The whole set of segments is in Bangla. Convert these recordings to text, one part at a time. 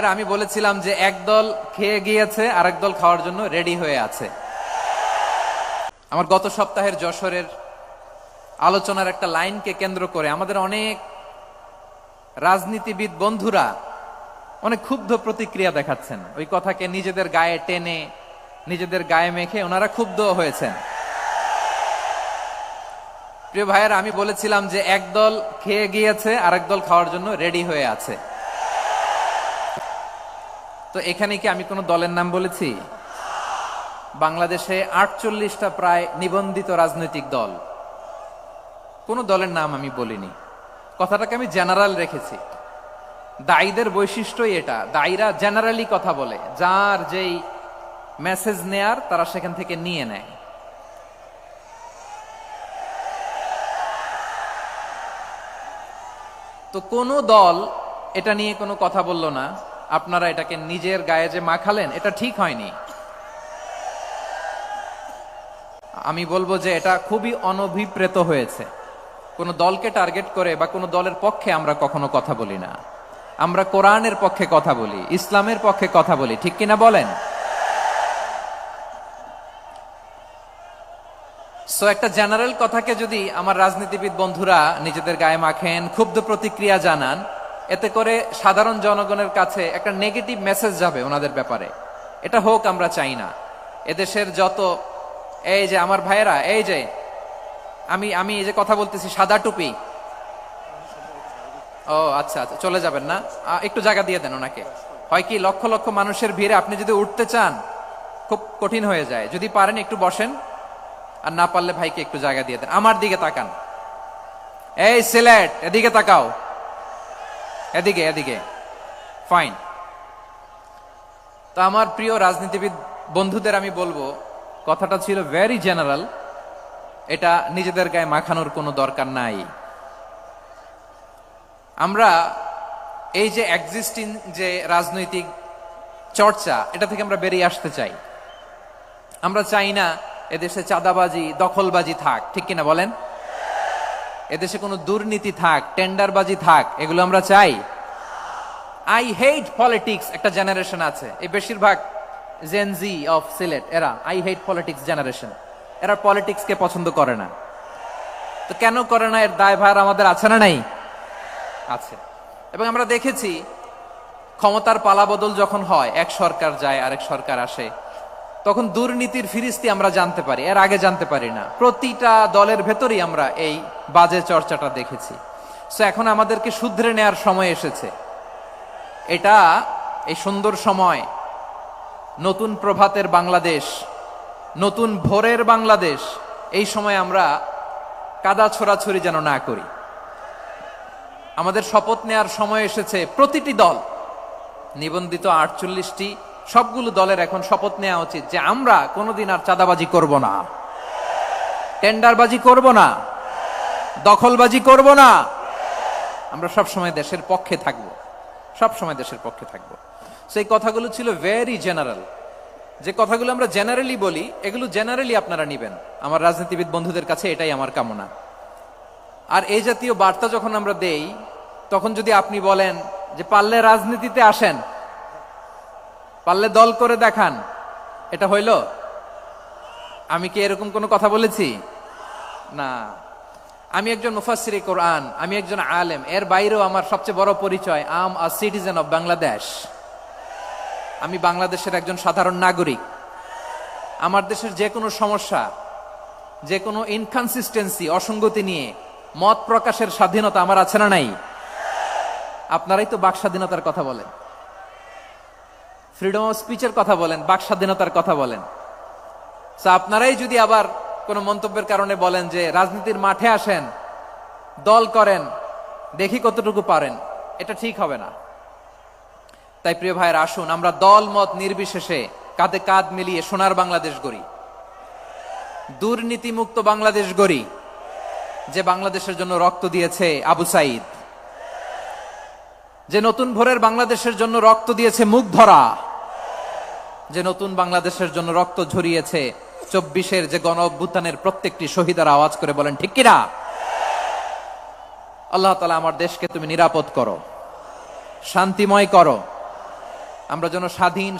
আমি বলেছিলাম যে একদল খেয়ে গিয়েছে আরেক দল খাওয়ার জন্য রেডি হয়ে আছে। আমার গত সপ্তাহের যশোরের আলোচনার একটা লাইনকে কেন্দ্র করে আমাদের অনেক রাজনীতিবিদ বন্ধুরা অনেক ক্ষুব্ধ প্রতিক্রিয়া দেখাচ্ছেন। ওই কথাকে নিজেদের গায়ে টেনে নিজেদের গায়ে মেখে ওনারা ক্ষুব্ধ হয়েছেন। প্রিয় ভাইয়েরা, আমি বলেছিলাম যে একদল খেয়ে গিয়েছে আরেক দল খাওয়ার জন্য রেডি হয়ে আছে। তো এখানে কি আমি কোন দলের নাম বলেছি? বাংলাদেশে 48টা প্রায় নিবন্ধিত রাজনৈতিক দল, কোন দলের নাম আমি বলিনি। কথাটাকে আমি জেনারেল রেখেছি। দায়ীদের বৈশিষ্ট্যই এটা, দায়ীরা জেনারেলি কথা বলে, যার যেই মেসেজ নেয়ার তারা সেখান থেকে নিয়ে নেয়। তো কোন দল এটা নিয়ে কোনো কথা বলল না। আপনারা এটাকে নিজের গায়ে যে মাখালেন, এটা ঠিক হয়নি। আমি বলবো যে এটা খুবই অনভিপ্রেত হয়েছে। কোন দলকে টার্গেট করে বা কোন দলের পক্ষে আমরা কখনো কথা বলি না। আমরা কোরআনের পক্ষে কথা বলি, ইসলামের পক্ষে কথা বলি, ঠিক কিনা বলেন? সো একটা জেনারেল কথাকে যদি আমার রাজনীতিবিদ বন্ধুরা নিজেদের গায়ে মাখেন, ক্ষুব্ধ প্রতিক্রিয়া জানান, এতে করে সাধারণ জনগণের কাছে একটা নেগেটিভ মেসেজ যাবে ওনাদের ব্যাপারে। এটা হোক আমরা চাই না। এদেশের যত এই যে আমার ভাইয়েরা, এই যে আমি এই যে কথা বলতেছি, সাদা টুপি, ও আচ্ছা আচ্ছা, চলে যাবেন না? একটু জায়গা দিয়ে দেন ওনাকে। হয় কি, লক্ষ লক্ষ মানুষের ভিড়ে আপনি যদি উঠতে চান খুব কঠিন হয়ে যায়। যদি পারেন একটু বসেন, আর না পারলে ভাইকে একটু জায়গা দিয়ে দেন। আমার দিকে তাকান, এই সিলেট, এদিকে তাকাও, এদিকে এদিকে, ফাইন। তো আমার প্রিয় রাজনীতিবিদ বন্ধুদের আমি বলবো, কথাটা ছিল ভেরি জেনারেল, এটা নিজেদের গায়ে মাখানোর কোনো দরকার নাই। আমরা এই যে এক্সিস্টিং যে রাজনৈতিক চর্চা, এটা থেকে আমরা বেরিয়ে আসতে চাই। আমরা চাই না এদেশে চাঁদাবাজি, দখলবাজি থাক, ঠিক কিনা বলেন? এদেশে কোনো দুর্নীতি থাক, টেন্ডারবাজি থাক, এগুলো আমরা চাই। আই হেট পলিটিক্স একটা জেনারেশন আছে, এই বেশিরভাগ জেন জি অফ সিলেট, এরা আই হেট পলিটিক্স জেনারেশন। এরা পলিটিক্সকে পছন্দ করে না। তো কেন করে না, এর দায়ভার আমাদের আছে না নাই? আছে। এবং আমরা দেখেছি ক্ষমতার পালাবদল যখন হয়, এক সরকার যায় আরেক সরকার আসে, তখন দুর্নীতির ফিরিস্তি আমরা জানতে পারি, এর আগে জানতে পারি না। প্রতিটা দলের ভেতরেই আমরা এই বাজে চর্চাটা দেখেছি। সো এখন আমাদেরকে শুধরে নেয়ার সময় এসেছে। এটা এই সুন্দর সময়, নতুন প্রভাতের বাংলাদেশ, নতুন ভোরের বাংলাদেশ, এই সময় আমরা কাদা ছোড়াছুরি যেন না করি। আমাদের শপথ নেয়ার সময় এসেছে। প্রতিটি দল, নিবন্ধিত 48টি, সবগুলো দলের এখন শপথ নেওয়া উচিত যে আমরা কোনোদিন আর চাঁদাবাজি করব না, টেন্ডারবাজি করব না, দখলবাজি করব না। আমরা সবসময় দেশের পক্ষে থাকব, সবসময় দেশের পক্ষে থাকব। সেই কথাগুলো ছিল ভেরি জেনারেল। যে কথাগুলো আমরা জেনারেলি বলি, এগুলো জেনারেলি আপনারা নিবেন। আমার রাজনীতিবিদ বন্ধুদের কাছে এটাই আমার কামনা। আর এই জাতীয় বার্তা যখন আমরা দেই, তখন যদি আপনি বলেন যে পারলে রাজনীতিতে আসেন, পারলে দল করে দেখান, এটা হইল? আমি কি এরকম কোনো কথা বলেছি? না। আমি একজন মুফাসসিরে কোরআন, আমি একজন আলেম, এর বাইরেও আমার সবচেয়ে বড় পরিচয়, আম আ সিটিজেন অফ বাংলাদেশ। আমি বাংলাদেশের একজন সাধারণ নাগরিক। আমার দেশের যে কোনো সমস্যা, যে কোনো ইনকনসিস্টেন্সি, অসঙ্গতি নিয়ে মত প্রকাশের স্বাধীনতা আমার আছে না নাই? আপনারাই তো বাক স্বাধীনতার কথা বলেন, ফ্রিডম অফ স্পিচের কথা বলেন, বাক স্বাধীনতার কথা বলেন। আপনারাই যদি আবার কোন মন্তব্যের কারণে বলেন যে রাজনীতির মাঠে আসেন, দল করেন, দেখি কতটুকু পারেন, এটা ঠিক হবে না। তাই প্রিয় ভাইয়ের, আসুন আমরা দল মত নির্বিশেষে কাঁধে কাঁধ মিলিয়ে সোনার বাংলাদেশ গড়ি, দুর্নীতিমুক্ত বাংলাদেশ গড়ি, যে বাংলাদেশের জন্য রক্ত দিয়েছে আবু সাইদ, যে নতুন ভোরের বাংলাদেশের জন্য রক্ত দিয়েছে মুগ্ধরা, যে নতুন বাংলাদেশের জন্য রক্ত ঝরিয়েছে 24-এর যে গণ অভ্যুত্থানের প্রত্যেকটি শহীদার। আওয়াজ করে বলেন ঠিক কিনা? আল্লাহ তাআলা আমার দেশকে তুমি নিরাপদ করো, শান্তিময় করো, আমরা যেন স্বাধীন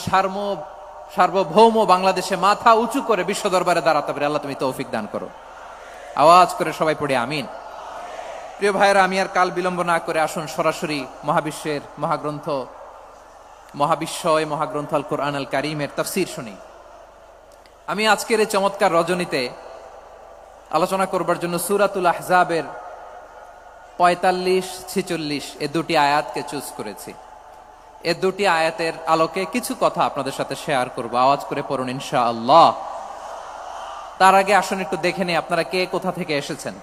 সার্বভৌম বাংলাদেশে মাথা উঁচু করে বিশ্ব দরবারে দাঁড়াতে পারি। আল্লাহ তুমি তৌফিক দান করো। আওয়াজ করে সবাই পড়ে আমিন। প্রিয় ভাইয়েরা, আমি আর কাল বিলম্ব না করে আসুন সরাসরি মহাবিশ্বের মহাগ্রন্থ মহাগ্রন্থ আল কোরআন আল কারীমের তাফসীর শুনি। আমি আজকের এই চমৎকার রজনীতে আলোচনা করবার জন্য সূরাতুল আহজাবের 45-46 এ দুটি আয়াতকে চুজ করেছি। এ দুটি আয়াতের আলোকে কিছু কথা আপনাদের সাথে শেয়ার করব। আওয়াজ করে পড়ুন ইনশাআল্লাহ। তার আগে আসুন একটু দেখে নিই আপনারা কে কোথা থেকে এসেছেন।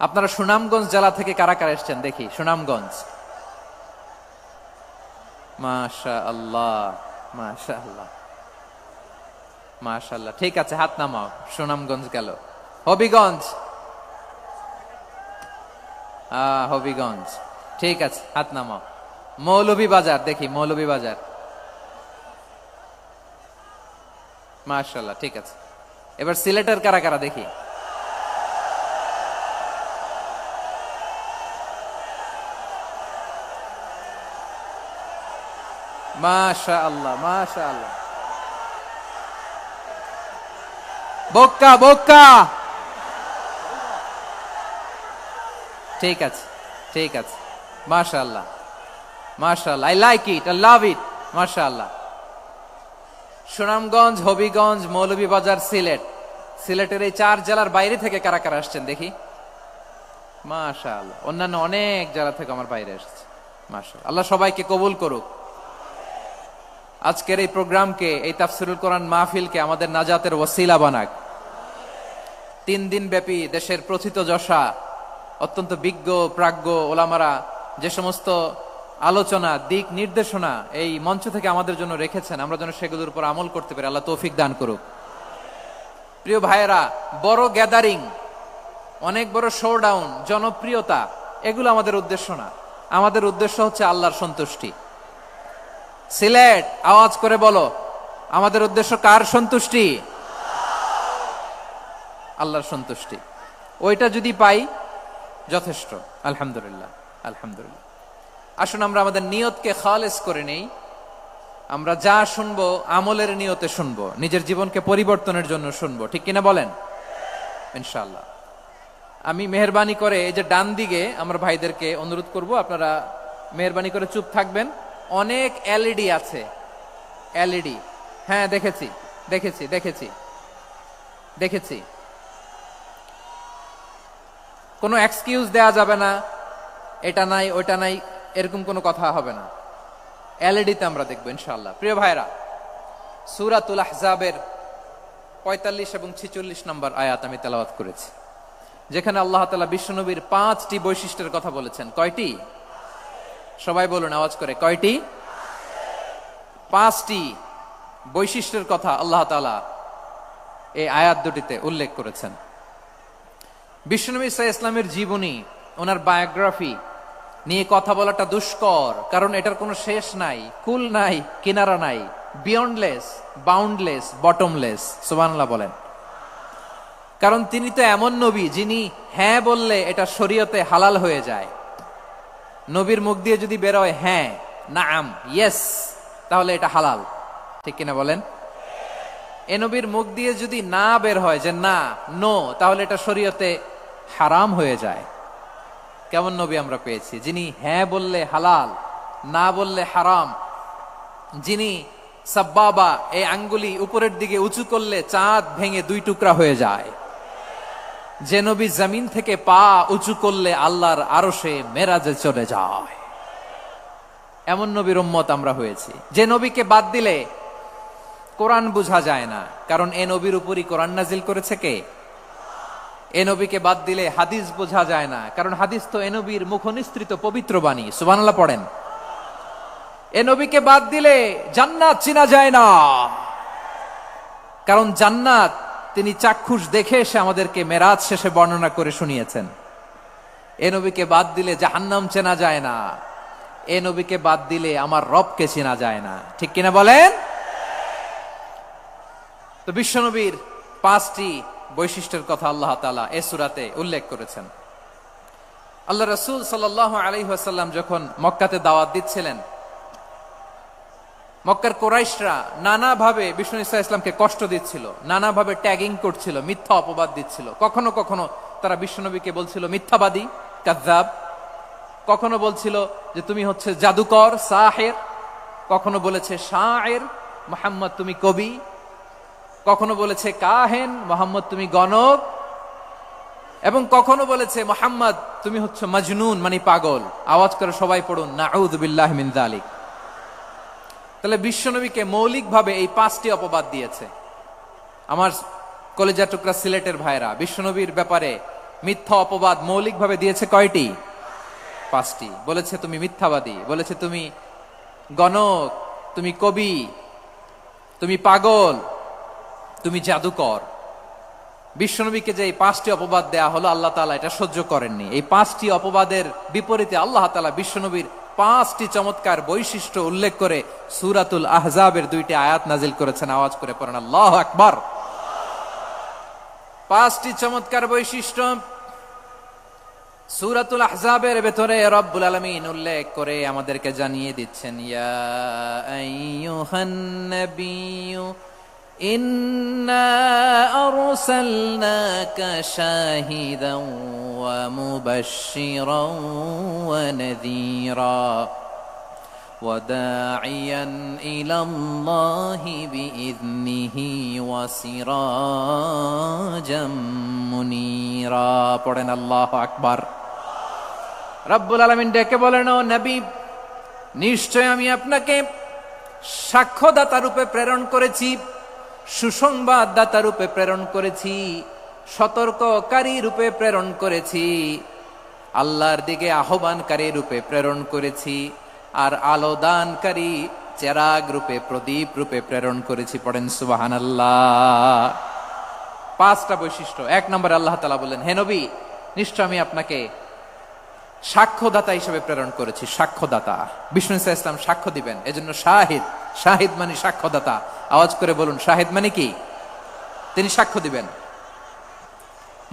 আপনারা সুনামগঞ্জ জেলা থেকে কারা কারা এসেছেন দেখি। সুনামগঞ্জ, মাশাআল্লাহ মাশাআল্লাহ মাশাআল্লাহ, ঠিক আছে, হাত নামাও। সুনামগঞ্জ গেল। হবিগঞ্জ, হবিগঞ্জ, ঠিক আছে, হাত নামাও। মৌলভীবাজার দেখি, মৌলভীবাজার, মাশাআল্লাহ, ঠিক আছে। এবার সিলেটের কারা কারা দেখি। মাশাআল্লাহ মাশাআল্লাহ। বক্কা বক্কা, ঠিক আছে ঠিক আছে, মাশাআল্লাহ মাশাআল্লাহ, I like it, I love it, মাশাআল্লাহ। সুনামগঞ্জ, হবিগঞ্জ, মৌলভীবাজার, সিলেটের এই 4 জেলার বাইরে থেকে কারা কারা আসছেন দেখি। মাশাআল্লাহ, অন্যান্য অনেক জেলা থেকে আমার বাইরে এসেছে। মাশাআল্লাহ, আল্লাহ সবাইকে কবুল করুক। আজকের এই প্রোগ্রামকে, এই তাফসীরুল কোরআন মাহফিলকে আমাদের নাজাতের ওসিলা বানাক। 3 দিন ব্যাপী দেশের প্রথিতযশা অত্যন্ত বিজ্ঞ প্রাজ্ঞ ওলামারা যে সমস্ত আলোচনা, দিক নির্দেশনা এই মঞ্চ থেকে আমাদের জন্য রেখেছেন, আমরা যেন সেগুলোর উপর আমল করতে পারি। আল্লাহ তৌফিক দান করুক। প্রিয় ভাইয়েরা, বড় গ্যাদারিং, অনেক বড় শোডাউন, জনপ্রিয়তা, এগুলো আমাদের উদ্দেশ্য না। আমাদের উদ্দেশ্য হচ্ছে আল্লাহর সন্তুষ্টি। সিলেট, আওয়াজ করে বলো, আমাদের উদ্দেশ্য কার সন্তুষ্টি? আল্লাহর সন্তুষ্টি। ওইটা যদি পাই যথেষ্ট, আলহামদুলিল্লাহ আলহামদুলিল্লাহ। আসুন আমরা আমাদের নিয়তকে খালেস করে নেই। আমরা যা শুনবো আমলের নিয়তে শুনবো, নিজের জীবনকে পরিবর্তনের জন্য শুনবো, ঠিক কিনা বলেন? ইনশাআল্লাহ। আমি মেহরবানি করে এই যে ডান দিকে আমার ভাইদেরকে অনুরোধ করব, আপনারা মেহরবানি করে চুপ থাকবেন। অনেক এলইডি আছে, এলইডি, হ্যাঁ দেখেছি দেখেছি দেখেছি দেখেছি। কোনো এক্সকিউজ দেয়া যাবে না, এটা নাই ওইটা নাই, এরকম কোনো কথা হবে না। এলইডিতে আমরা দেখবো ইনশাআল্লাহ। প্রিয় ভাইরা, সূরাতুল আহজাবের 45 এবং 46 নম্বর আয়াত আমি তেলাওয়াত করেছি, যেখানে আল্লাহ তাআলা বিশ্বনবীর 5টি বৈশিষ্ট্যের কথা বলেছেন। কয়টি? সবাই বলুন আওয়াজ করে, কয়টি? 5টি বৈশিষ্ট্যের কথা আল্লাহ তাআলা এই আয়াত দুটিতে উল্লেখ করেছেন। বিশ্বনবী সাল্লাল্লাহু আলাইহি ইসলামের জীবনী, ওনার বায়োগ্রাফি নিয়ে কথা বলাটা দুষ্কর, কারণ এটার কোনো শেষ নাই, কুল নাই, কিনারা নাই, বিয়ন্ডলেস, বাউন্ডলেস, বটমলেস। সুবহানাল্লাহ বলেন। কারণ তিনি তো এমন নবী যিনি হ্যাঁ বললে এটা শরীয়তে হালাল হয়ে যায়। নবীর মুখ দিয়ে যদি বেরোয় হ্যাঁ, নাম, ইয়েস, তাহলে এটা হালাল, ঠিক কিনা বলেন? এ নবীর মুখ দিয়ে যদি না বের হয় যে না, নো, তাহলে এটা শরীয়তে হারাম হয়ে যায়। কেমন নবী আমরা পেয়েছি, যিনি হ্যাঁ বললে হালাল, না বললে হারাম, যিনি সাব্বাবা, এই আঙ্গুলি উপরের দিকে উঁচু করলে চাঁদ ভেঙে 2 টুকরা হয়ে যায়, যে নবী জমিন থেকে পা উঁচু করলে আল্লাহর আরশে মেরাজে চলে যায়, এমন নবীর উম্মত আমরা হয়েছি। যে নবীকে বাদ দিলে কোরআন বোঝা যায় না, কারণ এ নবীর উপরই কোরআন নাজিল করেছে কে? এ নবীকে বাদ দিলে হাদিস বোঝা যায় না, কারণ হাদিস তো এ নবীর মুখনিসৃত পবিত্র বাণী। সুবহানাল্লাহ পড়েন। এ নবীকে বাদ দিলে জান্নাত চিনা যায় না, কারণ জান্নাত তিনি চাক্ষুষ দেখে এসে আমাদেরকে মেরাজ শেষে বর্ণনা করে শুনিয়েছেন। এ নবীকে বাদ দিলে জাহান্নাম চেনা যায় না, এ নবীকে বাদ দিলে আমার রবকে চেনা যায় না, ঠিক কিনা বলেন? তো বিশ্বনবীর 5টি বৈশিষ্ট্যের কথা আল্লাহ তাআলা এই সূরাতে উল্লেখ করেছেন। আল্লাহ রাসূল সাল্লাল্লাহু আলাইহি ওয়াসাল্লাম যখন মক্কাতে দাওয়াত দিচ্ছিলেন, মক্কার কোরাইশরা নানাভাবে বিষ্ণু ইসা ইসলামকে কষ্ট দিচ্ছিল, নানাভাবে ট্যাগিং করছিল, মিথ্যা অপবাদ দিচ্ছিল। কখনো কখনো তারা বিশ্বনবীকে বলছিল মিথ্যাবাদী, কাযযাব। কখনো বলছিল যে তুমি হচ্ছে জাদুকর, সাহের। কখনো বলেছে শায়ের, মুহাম্মদ তুমি কবি। কখনো বলেছে কাহেন, মুহাম্মদ তুমি গণক। এবং কখনো বলেছে মুহাম্মদ তুমি হচ্ছে মাজনুন, মানে পাগল। আওয়াজ করে সবাই পড়ুন নাউযু বিল্লাহি মিন যালিক। তাহলে বিশ্বনবীকে মৌলিকভাবে এই 5টি অপবাদ দিয়েছে। আমার কলেজা টুকরা সিলেটের ভাইরা, বিশ্বনবীর ব্যাপারে মিথ্যা অপবাদ মৌলিকভাবে দিয়েছে কয়টি? 5টি। বলেছে তুমি মিথ্যাবাদী, বলেছে তুমি গণক, তুমি কবি, তুমি পাগল, তুমি জাদুকর। বিশ্বনবীকে যে এই 5টি অপবাদ দেয়া হলো, আল্লাহ তাআলা এটা সহ্য করেননি। এই 5টি অপবাদের বিপরীতে আল্লাহ তাআলা বিশ্বনবীর 5টি চমৎকার বৈশিষ্ট্য উল্লেখ করে সূরাতুল আহজাবের 2টি আয়াত নাজিল করেছেন। আওয়াজ করে পড়েন আল্লাহু আকবার। 5টি চমৎকার বৈশিষ্ট্য সূরাতুল আহজাবের ভেতরে রব্বুল আলামিন উল্লেখ করে আমাদেরকে জানিয়ে দিচ্ছেন, ইয়া আইয়ুহান নাবিয়্যু ইন্না আরসালনাকা শাহিদান ওয়া মুবাশশিরান ওয়া নাযীরা ওয়া দাঈয়ান ইলাল্লাহি বিইذনিহি ওয়া সিরাজাম মুনীরা। পড়েন আল্লাহু আকবার। রব্বুল আলামিন ডেকে বলেন, ও নবী, নিশ্চয় আমি আপনাকে সাক্ষ্যদাতা রূপে প্রেরণ করেছি, সুসংবাদদাতা রূপে প্রেরণ করেছি, সতর্ককারী রূপে প্রেরণ করেছি, আল্লাহর দিকে আহ্বানকারী রূপে প্রেরণ করেছি, আর আলো দানকারী চেরাগ রূপে, প্রদীপ রূপে প্রেরণ করেছি। পড়েন সুবহানাল্লাহ। 5টা বৈশিষ্ট্য। 1 নম্বরে আল্লাহ তাআলা বললেন, হে নবী, নিশ্চয় আমি আপনাকে সাক্ষ্যদাতা হিসেবে প্রেরণ করেছি। সাক্ষ্যদাতা, বিষ্ণু ইসা ইসলাম সাক্ষ্য দিবেন, এজন্য শাহিদ। শাহিদ মানে সাক্ষ্যদাতা। আওয়াজ করে বলুন, শাহিদ মানে কি? তিনি সাক্ষ্য দিবেন।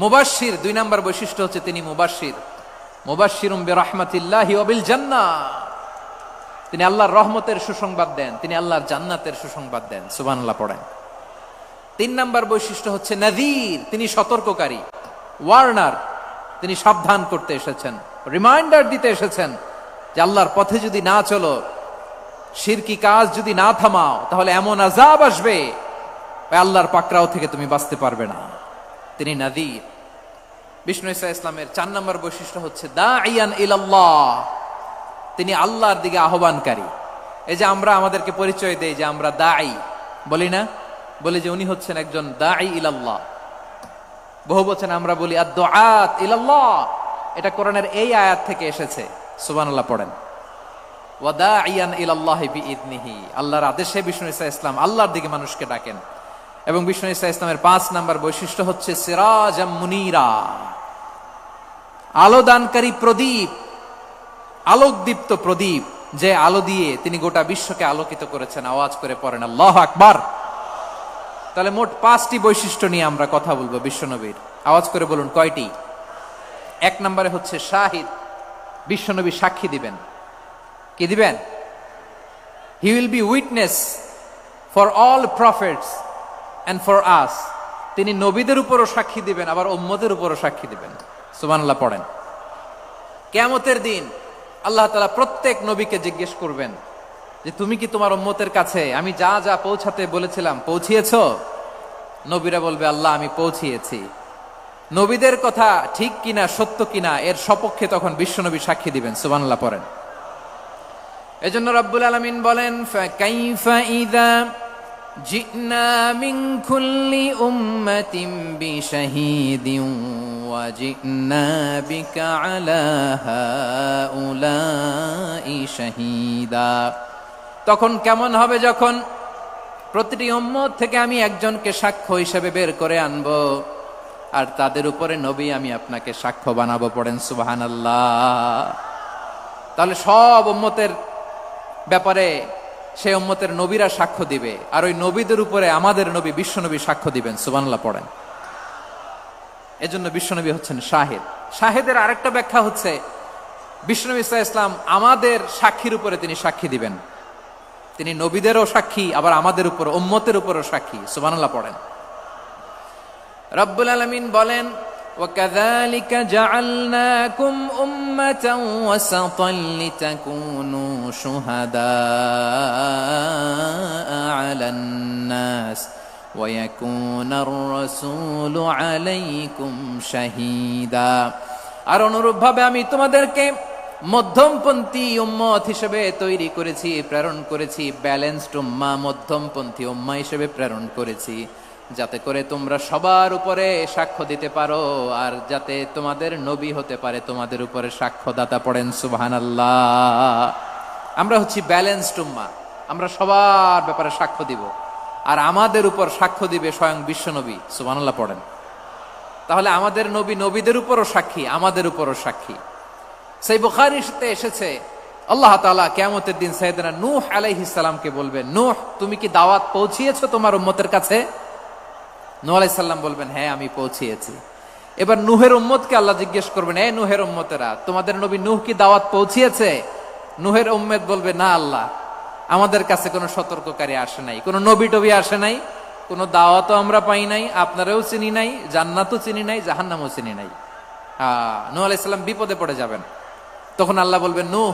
মুবাশশির, 2 নম্বর বৈশিষ্ট্য হচ্ছে তিনি মুবাশশির। মুবাশশিরুম বিরাহমাতিল্লাহি ওয়া বিল জান্নাহ। তিনি আল্লাহর রহমতের সুসংবাদ দেন, তিনি আল্লাহর জান্নাতের সুসংবাদ দেন। সুবহানাল্লাহ পড়েন। 3 নম্বর বৈশিষ্ট্য হচ্ছে নাযীর, তিনি সতর্ককারী, ওয়ার্নার। তিনি সাবধান করতে এসেছেন, রিমাইন্ডার দিতে এসেছেন যে আল্লাহর পথে যদি না চলো, শিরকি কাজ যদি না থামাও, তাহলে এমন আযাব আসবে আল্লাহর পাকড়াও থেকে তুমি বাঁচতে পারবে না। তিনি নাযীর। বিষ্ণু ইসা ইসলামের 4 নম্বর বৈশিষ্ট্য হচ্ছে দাঈয়ান ইলাল্লাহ, তিনি আল্লাহর দিকে আহ্বানকারী। এই যে আমরা আমাদেরকে পরিচয় দেই যে আমরা দাঈ, বলি না? বলি যে উনি হচ্ছেন একজন দাঈ ইলাল্লাহ। বহু বচনে আমরা বলি আদ-দুআত ইলাল্লাহ। এটা কোরআনের এই আয়াত থেকে এসেছে। সুবহানাল্লাহ পড়েন। ওয়া দাঈয়ান ইলাল্লাহি বিইذনিহি, আল্লাহর আদেশে বিষ্ণু ইসা ইসলাম আল্লাহর দিকে মানুষকে ডাকেন। এবং বিষ্ণু ইসা ইসলামের 5 নম্বর বৈশিষ্ট্য হচ্ছে সিরাজাম মুনীরা, আলো দানকারী প্রদীপ, আলোকদীপ্ত প্রদীপ, যে আলো দিয়ে তিনি গোটা বিশ্বকে আলোকিত করেছেন। আওয়াজ করে পড়েন আল্লাহু আকবার। তাহলে মোট 5টি বৈশিষ্ট্য নিয়ে আমরা কথা বলবো বিশ্বনবীর। আওয়াজ করে বলুন কয়টি? 1 নম্বরে হচ্ছে শাহিদ, বিশ্বনবী সাক্ষী দিবেন। কি দিবেন? He will be witness for all prophets and for us. তিনি নবীদের উপরও সাক্ষী দিবেন, আবার উম্মতের উপরও সাক্ষী দিবেন। সুবহানাল্লাহ পড়েন। কিয়ামতের দিন আল্লাহ তাআলা প্রত্যেক নবীকে জিজ্ঞেস করবেন যে তুমি কি তোমার উম্মতের কাছে আমি যা যা পৌঁছাতে বলেছিলাম পৌঁছিয়েছো? নবীরা বলবে আল্লাহ আমি পৌঁছিয়েছি। নবীদের কথা ঠিক কিনা, সত্য কিনা, এর সপক্ষে তখন বিশ্বনবী সাক্ষী দিবেন। সুবহানাল্লাহ পড়েন। এজন্য রব্বুল আলামিন বলেন, ফাকাইফা ইযা জিনা মিন কুল্লি উম্মাতিন বিশাহীদিন ওয়া জিনা বিকা আলা হাউলাই শাহীদা। তখন কেমন হবে যখন প্রতিটি উম্মত থেকে আমি একজনকে সাক্ষ্য হিসেবে বের করে আনবো, আর তাদের উপরে নবী আমি আপনাকে সাক্ষ্য বানাবো। পড়েন সুবহানাল্লাহ। তাহলে সব উম্মতের ব্যাপারে সে উম্মতের নবীরা সাক্ষ্য দিবে, আর ওই নবীদের উপরে আমাদের নবী বিশ্বনবী সাক্ষ্য দিবেন। সুবহানাল্লাহ পড়েন। এজন্য বিশ্বনবী হচ্ছেন শাহিদ। শাহিদের আরেকটা ব্যাখ্যা হচ্ছে বিশ্বনবী সাল্লাল্লাহু আলাইহি ওয়াসাল্লাম আমাদের সাক্ষীর উপরে তিনি সাক্ষী দিবেন। তিনি নবীদেরও সাক্ষী, আবার আমাদের উপর উম্মতের উপরও সাক্ষী। সুবহানাল্লাহ পড়েন। রব্বুল আলামিন বলেন, وَكَذَلِكَ جَعَلْنَاكُمْ أُمَّةً وَسَطًا لِتَكُونُوا شُهَدَاءَ عَلَى النَّاسِ وَيَكُونَ الرَّسُولُ عَلَيْكُمْ شَهِيدًا। আর অনুরূপভাবে আমি তোমাদেরকে মধ্যমপন্থী উম্মত হিসেবে তৈরি করেছি, প্রেরণ করেছি, ব্যালেন্সড উম্মাহ, মধ্যমপন্থী উম্মাহ হিসেবে প্রেরণ করেছি, যাতে করে তোমরা সবার উপরে সাক্ষ্য দিতে পারো, আর যাতে তোমাদের নবী হতে পারে তোমাদের উপরে সাক্ষ্যদাতা। পড়েন সুবহানাল্লাহ। আমরা হচ্ছি ব্যালেন্সড উম্মাহ, আমরা সবার ব্যাপারে সাক্ষ্য দিব, আর আমাদের উপর সাক্ষ্য দিবে স্বয়ং বিশ্বনবী। সুবহানাল্লাহ পড়েন। তাহলে আমাদের নবী নবীদের উপরও সাক্ষী, আমাদের উপরও সাক্ষী। সেই বুখারীতে এসেছে, আল্লাহ তাআলা কিয়ামতের দিন সাইয়েদনা নূহ আলাইহিস সালামকে বলবেন, নূহ তুমি কি দাওয়াত পৌঁছিয়েছো তোমার উম্মতের কাছে? নূহ আলাইহিস সালাম বলবেন, হ্যাঁ আমি পৌঁছিয়েছি। এবার নূহের উম্মতকে আল্লাহ জিজ্ঞেস করবেন, এ নূহের উম্মতেরা, তোমাদের নবী নূহ কি দাওয়াত পৌঁছিয়েছে? নূহের উম্মত বলবে, না আল্লাহ, আমাদের কাছে কোনো সতর্ককারী আসে নাই, কোনো নবী টবি আসে নাই, কোনো দাওয়াতও আমরা পাই নাই, আপনারাও চিনি নাই, জান্নাতও চিনি নাই, জাহান্নামও চিনি নাই। নূহ আলাইহিস সালাম বিপদে পড়ে যাবেন। তখন আল্লাহ বলবেন, নূহ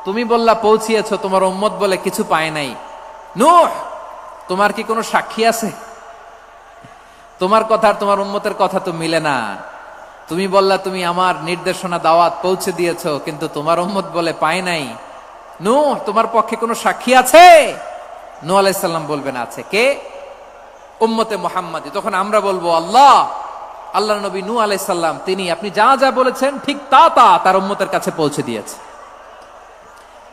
তুমি বললা পৌঁছিয়েছো, তোমার উম্মত বলে কিছু পায় নাই। নূহ তোমার কি কোনো সাক্ষী আছে? তোমার কথা আর তোমার উম্মতের কথা তো মিলে না। তুমি বললা তুমি আমার নির্দেশনা দাওয়াত পৌঁছে দিয়েছো, কিন্তু তোমার উম্মত বলে পায় নাই। নূহ তোমার পক্ষে কোনো সাক্ষী আছে? নূহ আলাইহিস সালাম বলবেন, আছে। কে? উম্মতে মুহাম্মাদী। তখন আমরা বলবো, আল্লাহ নবী নূহ আলাইহিস সালাম তিনি আপনি যা যা বলেছেন ঠিক তা তার উম্মতের কাছে পৌঁছে দিয়েছে।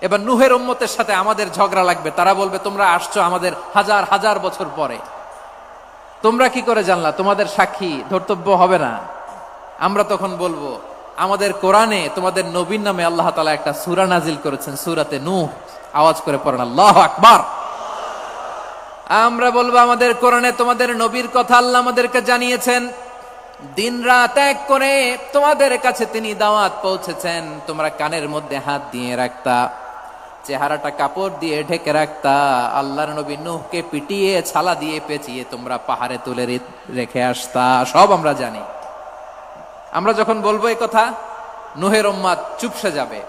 এবার নূহের উম্মতের সাথে আমাদের ঝগড়া লাগবে। তারা বলবে, তোমরা আসছো আমাদের হাজার হাজার বছর পরে, তোমরা কি করে জানলা? তোমাদের সাক্ষী ধর্তব্য হবে না। আমরা তখন বলবো, আমাদের কোরআনে তোমাদের নবীর নামে আল্লাহ তাআলা একটা সূরা নাজিল করেছেন, সূরাতে নূহ। আওয়াজ করে পড়েন আল্লাহু আকবার। আমরা বলবো, আমাদের কোরআনে তোমাদের নবীর কথা আল্লাহ আমাদেরকে জানিয়েছেন, দিন রাত এক করে তোমাদের কাছে তিনি দাওয়াত পৌঁছেছেন। তোমরা কানের মধ্যে হাত দিয়ে রাখতা, চেহারাটা কাপড় দিয়ে ঢেকে রাখতা, আল্লাহর নবী নূহকে পিটিয়ে ছালা দিয়ে পেঁচিয়ে তোমরা পাহাড়ে তুলে রেখে আসতা। সব আমরা জানি। আমরা যখন বলবো এই কথা, নূহের উম্মত চুপসে যাবে।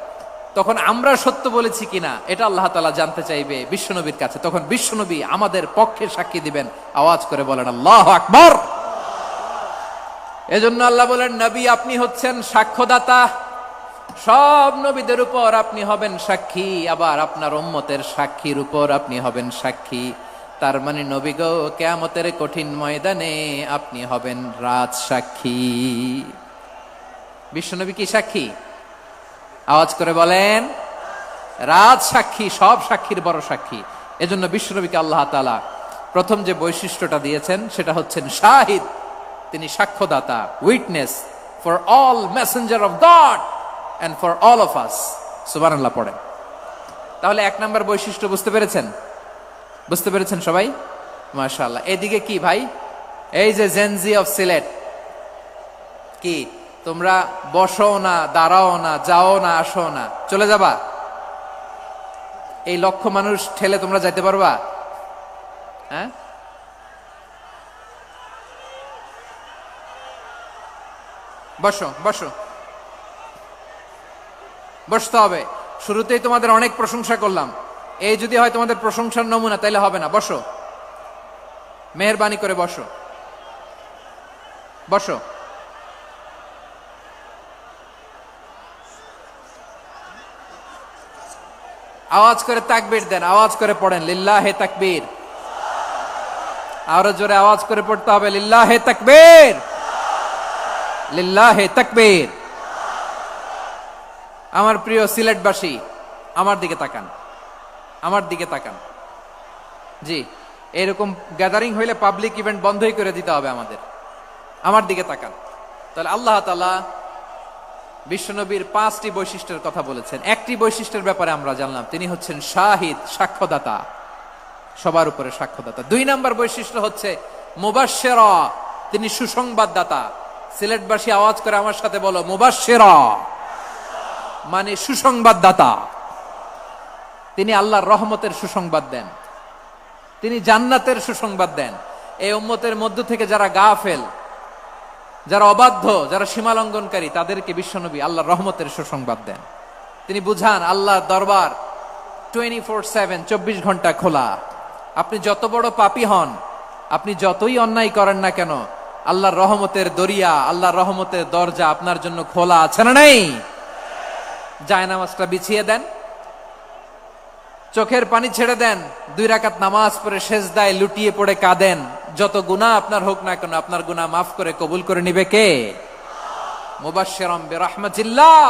তখন আমরা সত্য বলেছি কিনা এটা আল্লাহ তাআলা জানতে চাইবে বিশ্বনবীর কাছে। তখন বিশ্বনবী আমাদের পক্ষে সাক্ষী দিবেন। আওয়াজ করে বলেন আল্লাহু আকবার। এজন্য আল্লাহ বলেন, নবী আপনি হচ্ছেন সাক্ষ্যদাতা, সব নবীদের উপর আপনি হবেন সাক্ষী, আবার আপনার উম্মতের সাক্ষীর উপর আপনি হবেন সাক্ষী। তার মানে নবী গো, কিয়ামতের কঠিন ময়দানে আপনি হবেন রাজ সাক্ষী। বিশ্বনবী কি সাক্ষী? আওয়াজ করে বলেন, রাজ সাক্ষী, সব সাক্ষীর বড় সাক্ষী। এজন্য বিশ্বনবীকে আল্লাহ তাআলা প্রথম যে বৈশিষ্ট্যটা দিয়েছেন সেটা হচ্ছেন শাহিদ। তিনি সাক্ষ্যদাতা, witness for all messenger of God and for all of us। সুবহানাল্লাহ পড়েন। তাহলে এক নাম্বার বৈশিষ্ট্য বুঝতে পেরেছেন? বুঝতে পেরেছেন সবাই? মাশাআল্লাহ। এদিকে কি ভাই, এই যে জেনজি অফ সিলেট, কি তোমরা বসো না, দাঁড়াও না, যাও না, আসো না, চলে যাবা? এই লক্ষ মানুষ ঠেলে তোমরা যাইতে পারবা? হ্যাঁ, বসো বসো, বসতে হবে। শুরুতেই তোমাদের অনেক প্রশংসা করলাম, এই যদি হয় তোমাদের প্রশংসার নমুনা, তাইলে হবে না। বসো, মেহেরবানি করে বসো, বসো। আওয়াজ করে তাকবীর দেন, আওয়াজ করে পড়েন লিল্লাহে তাকবীর। আরো জোরে আওয়াজ করে পড়তে হবে, লিল্লাহে তাকবীর, লিল্লাহে তাকবীর। আমার প্রিয় সিলেটবাসী, আমার দিকে তাকান, আমার দিকে তাকান। জি, এরকম গ্যাদারিং হইলে পাবলিক ইভেন্ট বন্ধই করে দিতে হবে আমাদের। আমার দিকে তাকান। তাহলে আল্লাহ তাআলা বিশ্বনবীর 5টি বৈশিষ্ট্যের কথা বলেছেন। একটি বৈশিষ্ট্যের ব্যাপারে আমরা জানলাম, তিনি হচ্ছেন শাহিদ, সাক্ষ্যদাতা, সবার উপরে সাক্ষ্যদাতা। 2 নাম্বার বৈশিষ্ট্য হচ্ছে মুবাশশিরা, তিনি সুসংবাদদাতা। সিলেটবাসী আওয়াজ করে আমার সাথে বলো, মুবাশশিরা মানে সুসংবাদদাতা। তিনি আল্লাহর রহমতের সুসংবাদ দেন, তিনি জান্নাতের সুসংবাদ দেন। এই উম্মতের মধ্য থেকে যারা গাফেল, যারা অবাধ্য, যারা সীমালঙ্ঘনকারী, তাদেরকে বিশ্বনবী আল্লাহর রহমতের সুসংবাদ দেন। তিনি বুঝান আল্লাহর দরবার 24/7, 24 ঘন্টা খোলা। আপনি যত বড় পাপী হন, আপনি যতই অন্যায় করেন না কেন, আল্লাহর রহমতের দরিয়া, আল্লাহর রহমতের দরজা আপনার জন্য খোলা আছে না নেই? জায়নামাজটা বিছিয়ে দেন, চোখের পানি ছেড়ে দেন, 2 রাকাত নামাজ পড়ে সেজদায় লুটিয়ে পড়ে কাঁদেন। যত গুনাহ আপনার হোক না কেন, আপনার গুনাহ মাফ করে কবুল করে নিবে কে? মুবাশশিরাম বিরাহমাতিল্লাহ।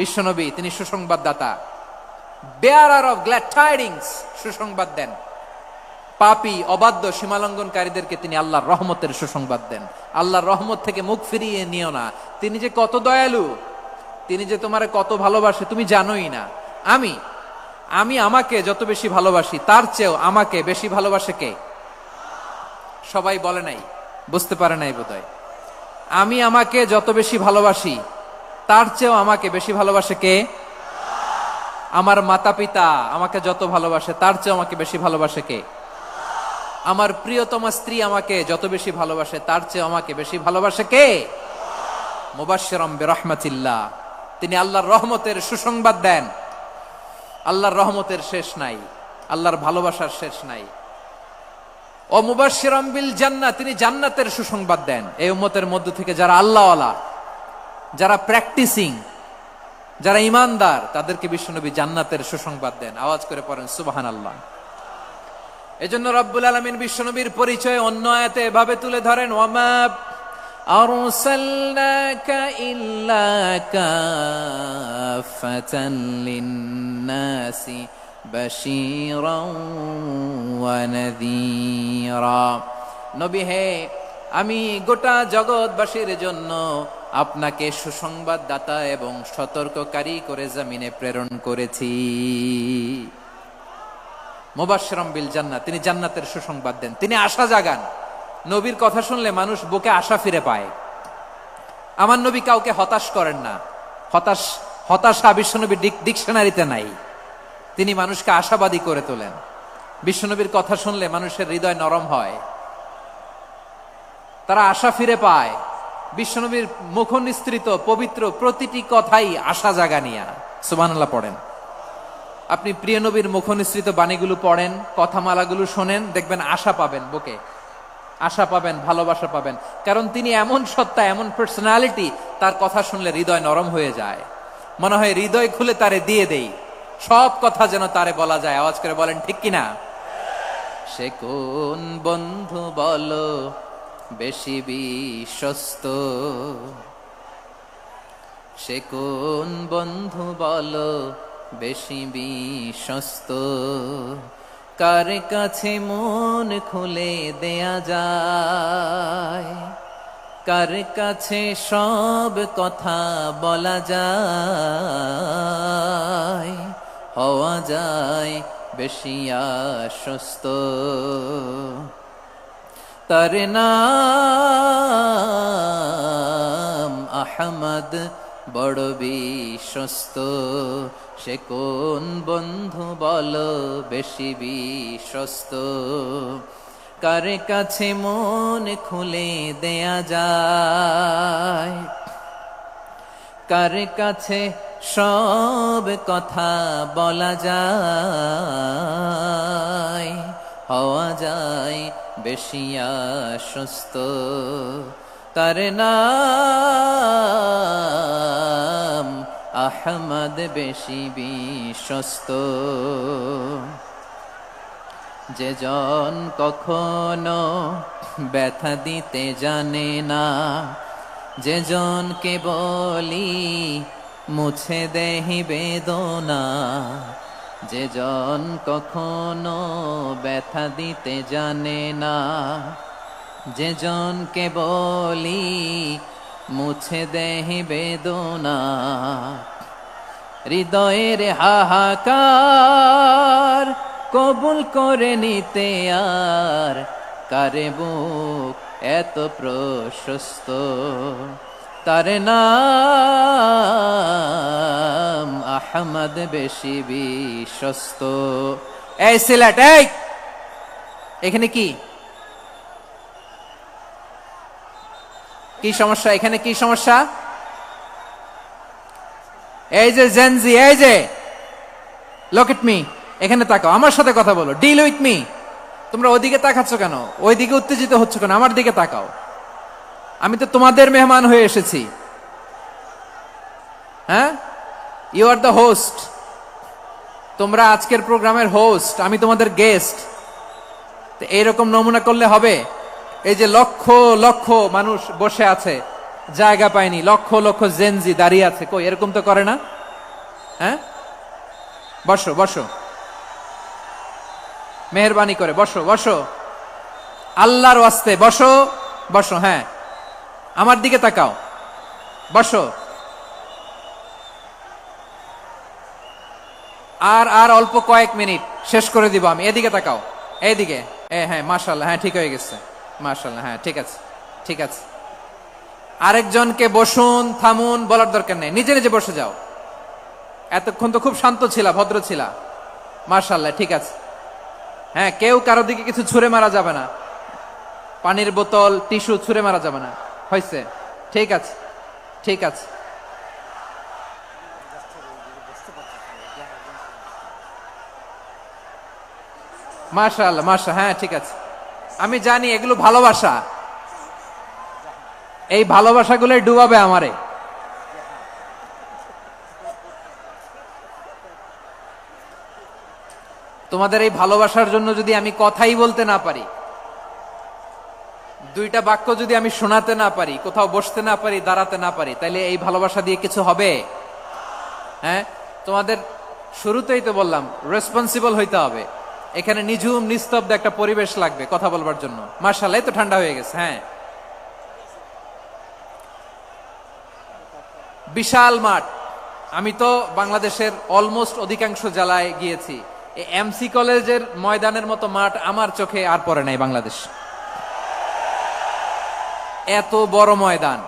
বিশ্বনবী তিনি সুসংবাদদাতা, বেয়ারার অফ গ্ল্যাড টাইডিংস, সুসংবাদ দেন। পাপী, অবাধ্য, সীমালঙ্ঘনকারীদেরকে তিনি আল্লাহর রহমতের সুসংবাদ দেন। আল্লাহর রহমত থেকে মুখ ফিরিয়ে নিও না। তিনি যে কত দয়ালু, তিনি যে তোমারে কত ভালোবাসে তুমি জানোই না। আমি আমাকে যত বেশি ভালোবাসি, তার চেয়েও আমাকে বেশি ভালোবাসে কে? সবাই বলে নাই, বুঝতে পারে নাই বোধহয়। আমি আমাকে যত বেশি ভালোবাসি, তার চেয়েও আমাকে বেশি ভালোবাসে কে? আমার মাতা পিতা আমাকে যত ভালোবাসে, তার চেয়েও আমাকে বেশি ভালোবাসে কে? আমার প্রিয়তমা স্ত্রী আমাকে যত বেশি ভালোবাসে, তার চেয়ে আমাকে বেশি ভালোবাসে কে? মুবাশশিরাম বিরাহমাতিল্লাহ। তিনি আল্লাহর রহমতের সুসংবাদ দেন। আল্লাহর রহমতের শেষ নাই, আল্লাহর ভালোবাসার শেষ নাই। ও মুবাশশিরাম বিল জান্নাহ, তিনি জান্নাতের সুসংবাদ দেন। এই উম্মতের মধ্য থেকে যারা আল্লাহওয়ালা, যারা প্র্যাকটিসিং, যারা ইমানদার, তাদেরকে বিশ্বনবী জান্নাতের সুসংবাদ দেন। আওয়াজ করে পড়েন সুবহানাল্লাহ। এজন্য রব্বুল আলামিন বিশ্বনবীর পরিচয় অন্য আয়াতে এভাবে তুলে ধরেন, ওয়ামা আরসালনাকা ইল্লা কাফাতান লিন্নাসি বাশীরাও ওয়া নাযীরা। নবী হে, আমি গোটা জগৎবাসীর জন্য আপনাকে সুসংবাদদাতা এবং সতর্ককারী করে জমিনে প্রেরণ করেছি। মুবাশশিরাম বিল জান্নাহ, তিনি জান্নাতের সুসংবাদ দেন, তিনি আশা জাগান। নবীর কথা শুনলে মানুষ বুকে আশা ফিরে পায়। আমার নবী কাউকে হতাশ করেন না। হতাশা বিশ্বনবীর ডিকশনারিতে নাই। তিনি মানুষকে আশাবাদী করে তোলেন। বিশ্বনবীর কথা শুনলে মানুষের হৃদয় নরম হয়, তারা আশা ফিরে পায়। বিশ্বনবীর মুখ নিঃসৃত পবিত্র প্রতিটি কথাই আশা জাগানিয়া। সুবহানাল্লাহ পড়েন। আপনি প্রিয় নবীর মুখ নিঃসৃত বাণীগুলো পড়েন, কথামালাগুলো শোনেন, দেখবেন আশা পাবেন, বুকে আশা পাবেন, ভালোবাসা পাবেন। কারণ তিনি এমন সত্তা, এমন পার্সোনালিটি, তার কথা শুনলে হৃদয় নরম হয়ে যায়। মনে হয় হৃদয় খুলে তারে দিয়ে দেই, সব কথা যেন তারে বলা যায়। আওয়াজ করে বলেন ঠিক কিনা? সে কোন বন্ধু বলো বেশি বিশ্বস্ত, সে কোন বন্ধু বলো বেশি বিশ্বস্ত, কার কাছে মন খুলে দেয়া যায়, কার কাছে সব কথা বলা যায়, হওয়া যায় বেশি আশ্বস্ত। তার নাম আহমদ, বড় বিশ্বস্ত। সে কোন বন্ধু বলো বেশি বিশ্বস্ত, কার কাছে মন খুলে দেয়া যায়, কার কাছে সব কথা বলা যায়, হওয়া যায় বেশি আশ্বস্ত। তার নাম আহমদ, বেশি বিশ্বস্ত। যে জন কখনো ব্যথা দিতে জানে না, যে জনকে বলি মুছে দেহি বেদনা, যে জন কখনো ব্যথা দিতে জানে না, যে জনকে বলি মুছে দেহি বেদনা, হৃদয়ের হাহাকার কবুল করে নিতে আর কারে বুক এত প্রশস্ত। তার নাম আহমদ বেশি বিশ্বস্ত। এই সিলেট, এই এখানে কি কি সমস্যা? এখানে কি সমস্যা? এই যে জেনজি, এই যে লুক এট মি, এখানে তাকাও, আমার সাথে কথা বলো, ডিল উইথ মি। তোমরা ওইদিকে তাকাচ্ছ কেন? ওইদিকে উত্তেজিত হচ্ছ কেন? আমার দিকে তাকাও, আমি তো তোমাদের মেহমান হয়ে এসেছি। হ্যাঁ, ইউ আর দ্য হোস্ট। তোমরা আজকের প্রোগ্রামের হোস্ট, আমি তোমাদের গেস্ট। তো এইরকম নমুনা করলে হবে? এই যে লক্ষ লক্ষ মানুষ বসে আছে, জায়গা পায়নি, লক্ষ লক্ষ জেনজি দাঁড়িয়ে আছে, কই এরকম তো করে না? হ্যাঁ, বসো বসো, মেহরবানি করে বসো বসো, আল্লাহর ওয়াস্তে বসো বসো। হ্যাঁ, আমার দিকে তাকাও, বসো। আর আর অল্প কয়েক মিনিট, শেষ করে দিব আমি। এদিকে তাকাও, এইদিকে। হ্যাঁ, মাশাআল্লাহ, হ্যাঁ ঠিক হয়ে গেছে, মাশাআল্লাহ, হ্যাঁ ঠিক আছে, ঠিক আছে। আরেকজনকে বসুন, থামুন বলার দরকার নেই, নিজে নিজে বসে যাও। এতক্ষণ তো খুব শান্ত ছিলা, ভদ্র ছিলা, মাশাআল্লাহ, ঠিক আছে। হ্যাঁ, কেউ কারো দিকে কিছু ছুঁড়ে মারা যাবে না, পানির বোতল, টিস্যু ছুঁড়ে মারা যাবে না, হয়েছে? ঠিক আছে, ঠিক আছে। মাশাআল্লাহ, মাশাআল্লাহ, হ্যাঁ ঠিক আছে। আমি জানি এগুলো ভালোবাসা, এই ভালোবাসাগুলোই ডুবাবে আমারে। তোমাদের এই ভালোবাসার জন্য যদি আমি কথাই বলতে না পারি, দুইটা বাক্য যদি আমি শোনাতে না পারি, কোথাও বসতে না পারি, দাঁড়াতে না পারি, তাইলে এই ভালোবাসা দিয়ে কিছু হবে? হ্যাঁ, তোমাদের শুরুতেই তো বললাম রেসপন্সিবল হইতে হবে। এখানে নিঝুম নিস্তব্ধ একটা পরিবেশ লাগবে কথা বলবার জন্য। মাশাআল্লাহ, এই তো ঠান্ডা হয়ে গেছে। হ্যাঁ, বিশাল মাঠ। আমি তো বাংলাদেশের অলমোস্ট অধিকাংশ জেলায় গিয়েছি, এই এমসি কলেজের ময়দানের মতো মাঠ আমার চোখে আর পড়ে নাই বাংলাদেশ। এত বড় ময়দান,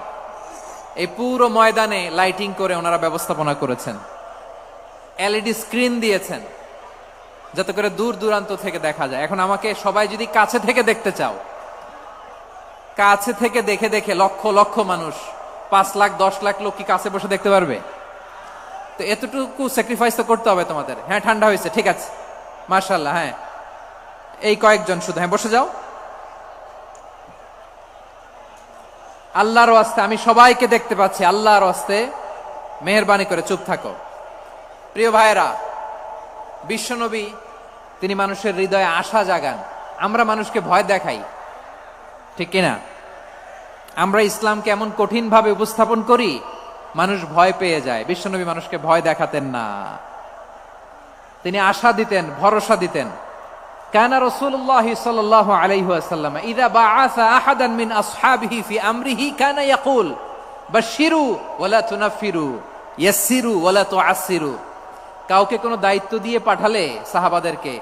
এই পুরো ময়দানে লাইটিং করে ওনারা ব্যবস্থাপনা করেছেন, এলইডি স্ক্রিন দিয়েছেন যাতে করে দূর দূরান্ত থেকে দেখা যায়। এখন আমাকে সবাই যদি কাছে থেকে দেখতে চাও, কাছে থেকে দেখে দেখে লক্ষ লক্ষ মানুষ, 5 লাখ 10 লাখ লোক কি কাছে বসে দেখতে পারবে? তো এতটুকু স্যাক্রিফাইস তো করতে হবে তোমাদের। হ্যাঁ, ঠান্ডা হয়েছে, ঠিক আছে, মাশাআল্লাহ। হ্যাঁ, এই কয়েকজন শুধু, হ্যাঁ বসে যাও। আল্লাহর ওয়াস্তে আমি সবাইকে দেখতে পাচ্ছি, আল্লাহর ওয়াস্তে মেহেরবানি করে চুপ থাকো। প্রিয় ভাইয়েরা, বিশ্বনবী তিনি মানুষের হৃদয়ে আশা জাগান। আমরা মানুষকে ভয় দেখাই, ঠিক কিনা? আমরা ইসলামকে এমন কঠিন ভাবে উপস্থাপন করি, মানুষ ভয় পেয়ে যায়। বিশ্বনবী মানুষকে ভয় দেখাতেন না, তিনি আশা দিতেন, ভরসা দিতেন। কানা রাসূলুল্লাহ সাল্লাল্লাহু আলাইহি ওয়াসাল্লাম ইযা বাআসা আহাদান মিন আসহাবিহি ফি আমরিহি কানা ইয়াকুল বাশশিরু ওয়ালা তুনাফিরু ইয়াসসিরু ওয়ালা তুআসসিরু। কাউকে কোনো দায়িত্ব দিয়ে পাঠালে সাহাবাদেরকে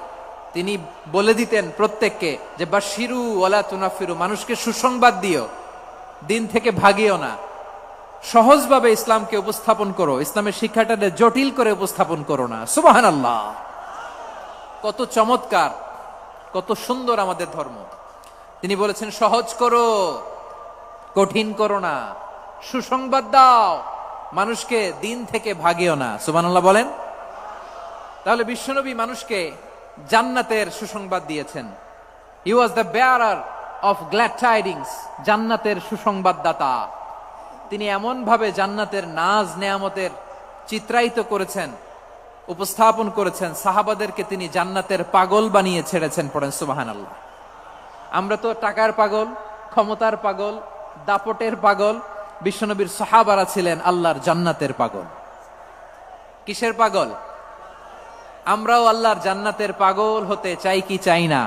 তিনি বলে দিতেন প্রত্যেককে যে বাশশিরু ওয়ালা তুনাফিরু, মানুষকে সুসংবাদ দিও, দিন থেকে ভাগিও না। সহজভাবে ইসলামকে উপস্থাপন করো, ইসলামের শিক্ষাটাকে জটিল করে উপস্থাপন করো না। সুবহানাল্লাহ, কত চমৎকার, কত সুন্দর আমাদের ধর্ম। তিনি বলেছেন সহজ করো, কঠিন করো না, সুসংবাদ দাও, মানুষকে দিন থেকে ভাগিও না। সুবহানাল্লাহ বলেন। তাহলে বিশ্বনবী মানুষকে জান্নাতের সুসংবাদ দিয়েছেন। He was the bearer of glad tidings, জান্নাতের সুসংবাদদাতা। তিনি এমন ভাবে জান্নাতের নাজ নেয়ামতের চিত্রায়িত করেছেন, উপস্থাপন করেছেন, সাহাবাদেরকে তিনি জান্নাতের পাগল বানিয়ে ছেড়েছেন। পড়েন সুবহানাল্লাহ। আমরা তো টাকার পাগল, ক্ষমতার পাগল, দাপটের পাগল। বিশ্বনবীর সাহাবারা ছিলেন আল্লাহর জান্নাতের পাগল। কিসের পাগল? আমরাও আল্লাহর জান্নাতের পাগল হতে চাই কি চাই না?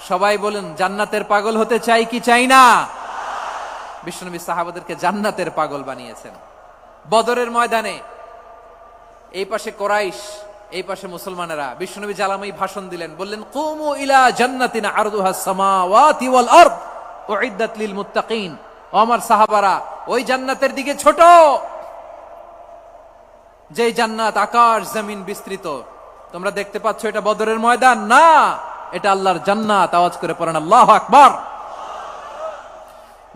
সবাই বলেন, জান্নাতের পাগল হতে চাই কি চাই না? বিশ্বনবী সাহাবাদেরকে জান্নাতের পাগল বানিয়েছেন। বদরের ময়দানে এই পাশে কোরাইশ, এই পাশে মুসলমানেরা। বিশ্বনবী জালামাই ভাষণ দিলেন, বললেন কুমু ইলা জান্নাতিন আরদুহাস সামাওয়াতি ওয়াল আরদ উইদ্দাত লিল মুত্তাকিন। ও আমার সাহাবারা, ওই জান্নাতের দিকে ছোট, যে জান্নাত আকাশ জমিন বিস্তৃত। তোমরা দেখতে পাচ্ছ এটা বদরের ময়দান না, এটা আল্লাহর জান্নাত। আওয়াজ করে পড়েন আল্লাহু আকবার।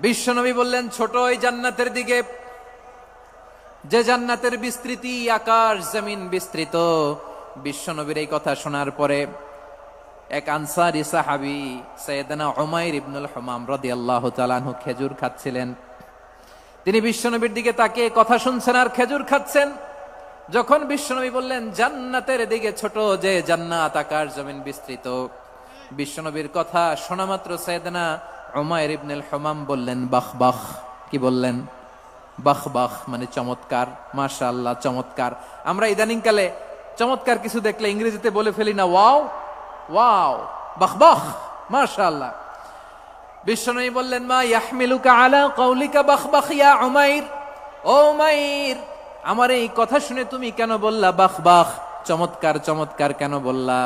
বিশ্বনবী বললেন ছোট ওই জান্নাতের দিকে, যে জান্নাতের বিস্তৃতি আকাশ জমিন বিস্তৃত। বিশ্বনবীর এই কথা শোনার পরে এক আনসারী সাহাবী সাইয়েদনা উমাইর ইবনুল হুমাম রাদিয়াল্লাহু তাআলা আনহু খেজুর খাচ্ছিলেন। তিনি বিশ্বনবীর দিকে তাকিয়ে কথা শুনছেন আর খেজুর খাচ্ছেন। যখন বিশ্বনবী বললেন জান্নাতের দিকে ছোট, যে জান্নাত আকাশ জমিন বিস্তৃত, বিশ্বনবীর কথা শোনা মাত্র সাইয়েদনা উমাইর ইবনুল হুমাম বললেন বাহ বাহ। কি বললেন? বাহ বাহ, মানে চমৎকার, মাশাআল্লাহ, চমৎকার। আমরা ইদানিং কালে চমৎকার কিছু দেখলে ইংরেজিতে বলে ফেলি না ওয়াও ওয়াও, বাহ বাহ, মাশাআল্লাহ। বিশ্বনবী বললেন মা ইয়াহমিলুকা আলা কাউলিকা বাহ বাহ ইয়া উমাইর। ও উমাইর, আমার এই কথা শুনে তুমি কেন বললা বাহ বাহ, চমৎকার চমৎকার কেন বললা?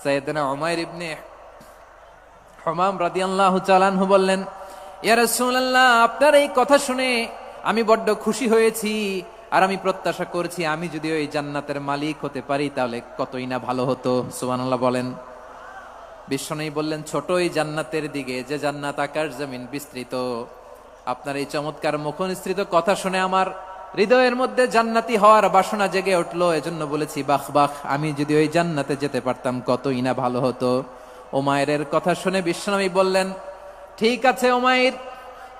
সাইয়েদনা উমাইর ইবনে হুমাম রাদিয়াল্লাহু তাআলা আনহু বললেন ইয়া রাসূলুল্লাহ, আপনার এই কথা শুনে আমি বড্ড খুশি হয়েছি, আর আমি প্রত্যাশা করছি আমি যদি ওই জান্নাতের মালিক হতে পারি তাহলে কতই না ভালো হতো। সুবহানাল্লাহ বলেন। বিশ্বনবী বললেন ছোট এই জান্নাতের দিকে, যে জান্নাত আকাশ জমিন বিস্তৃত। আপনার এই চমৎকার মুখনিসৃত কথা শুনে আমার হৃদয়ের মধ্যে জান্নাতি হওয়ার বাসনা জেগে উঠলো, এজন্য বলেছি বাহ বাহ, আমি যদি ওই জান্নাতে যেতে পারতাম কতই না ভালো হতো। উমাইরের কথা শুনে বিশ্বনবী বললেন ঠিক আছে উমাইর,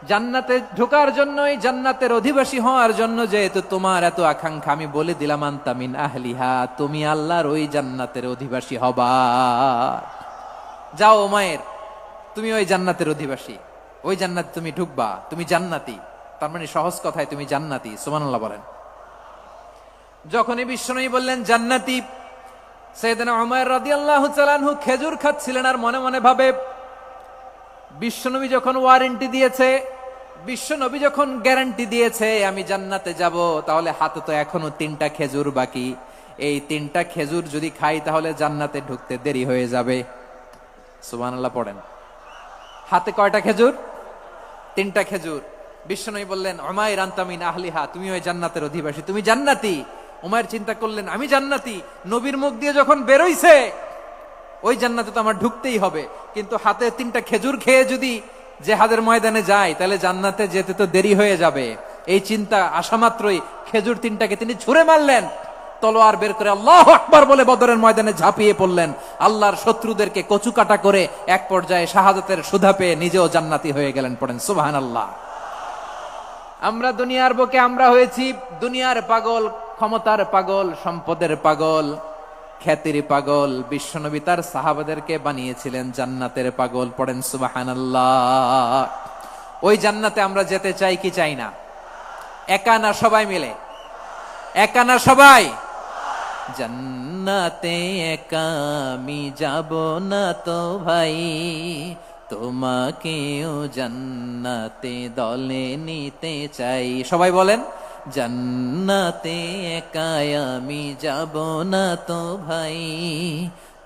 জান্নাতে ঢোকার জন্য, এই জান্নাতের অধিবাসী হওয়ার জন্য যেহেতু তোমার এত আকাঙ্ক্ষা, আমি বলে দিলাম আনতা মিন আহলিহা, তুমি আল্লাহর ওই জান্নাতের অধিবাসী হবা। যাও উমাইর, তুমি ওই জান্নাতের অধিবাসী, ওই জান্নাতে তুমি ঢুকবা, তুমি জান্নাতি। তার মানে সহজ কথায় তুমি জান্নাতি। সুবহানাল্লাহ বলেন। যখনই বিশ্বনবী বললেন জান্নাতি, সাইয়েদনা উমাইর রাদিয়াল্লাহু তাআলা আনহু খেজুর খাচ্ছিলেন আর মনে মনে ভাবে বিশ্বনবী যখন ওয়ারেন্টি দিয়েছে, বিশ্বনবী যখন গ্যারান্টি দিয়েছে আমি জান্নাতে যাব, তাহলে হাতে তো এখনো 3টা খেজুর বাকি। এই 3টা খেজুর যদি খাই তাহলে জান্নাতে ঢুকতে দেরি হয়ে যাবে। সুবহানাল্লাহ পড়েন। হাতে কয়টা খেজুর? 3টা খেজুর। বিশ্বনবী বললেন উমাইর আনতা মিন আহলিহা, তুমি ওই জান্নাতের অধিবাসী, তুমি জান্নাতি। উমাইর চিন্তা করলেন আমি জান্নাতি, নবীর মুখ দিয়ে যখন বেরোইছে ওই জান্নাতে তো আমার ঢুকতেই হবে, কিন্তু হাতে 3টা খেজুর খেয়ে যদি জিহাদের ময়দানে যায় তাহলে জান্নাতে যেতে তো দেরি হয়ে যাবে। এই চিন্তা আসা মাত্রই খেজুর 3টাকে তিনি ছুঁড়ে মারলেন, তলোয়ার বের করে আল্লাহু আকবার বলে বদরের ময়দানে ঝাঁপিয়ে পড়লেন। আল্লাহর শত্রুদেরকে কচুকাটা করে এক পর্যায়ে শাহাদাতের সুধা পেয়ে নিজেও জান্নাতি হয়ে গেলেন। পড়েন সুবহানাল্লাহ। আমরা দুনিয়ার বুকে আমরা হয়েছি দুনিয়ার পাগল, ক্ষমতার পাগল, সম্পদের পাগল, খ্যাতির পাগল। বিশ্বনবী তার সাহাবাদেরকে বানিয়েছিলেন জান্নাতের পাগল। পড়েন সুবহানাল্লাহ। ওই জান্নাতে আমরা যেতে চাই কি চাই না? একা না সবাই মিলে? একা না সবাই? জান্নাতে একা আমি যাব না তো ভাই, তোমাকেও জান্নাতে দলে নিতে চাই। সবাই বলেন জান্নাতে একা আমি যাব না তো ভাই,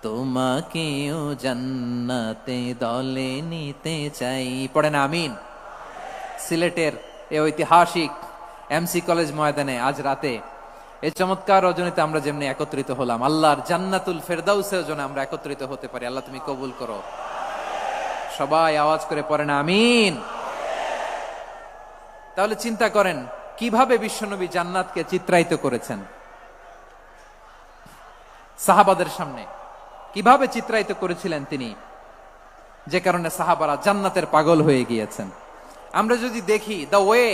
তোমাকেও জান্নাতে দলে নিতে চাই। পড়েন আমিন। সিলেটের এই ঐতিহাসিক এমসি কলেজ ময়দানে আজ রাতে এই চমৎকার রজনীতে আমরা যেমনি একত্রিত হলাম, আল্লাহর জান্নাতুল ফেরদাউসের জন্য আমরা একত্রিত হতে পারি। আল্লাহ তুমি কবুল করো। সবাই আওয়াজ করে পড়েন আমিন। তাহলে চিন্তা করেন কিভাবে বিশ্বনবী জান্নাতকে চিত্রায়িত করেছেন সাহাবাদের সামনে, কিভাবে চিত্রায়িত করেছিলেন তিনি, যে কারণে সাহাবারা জান্নাতের পাগল হয়ে গিয়েছেন। আমরা যদি দেখি the way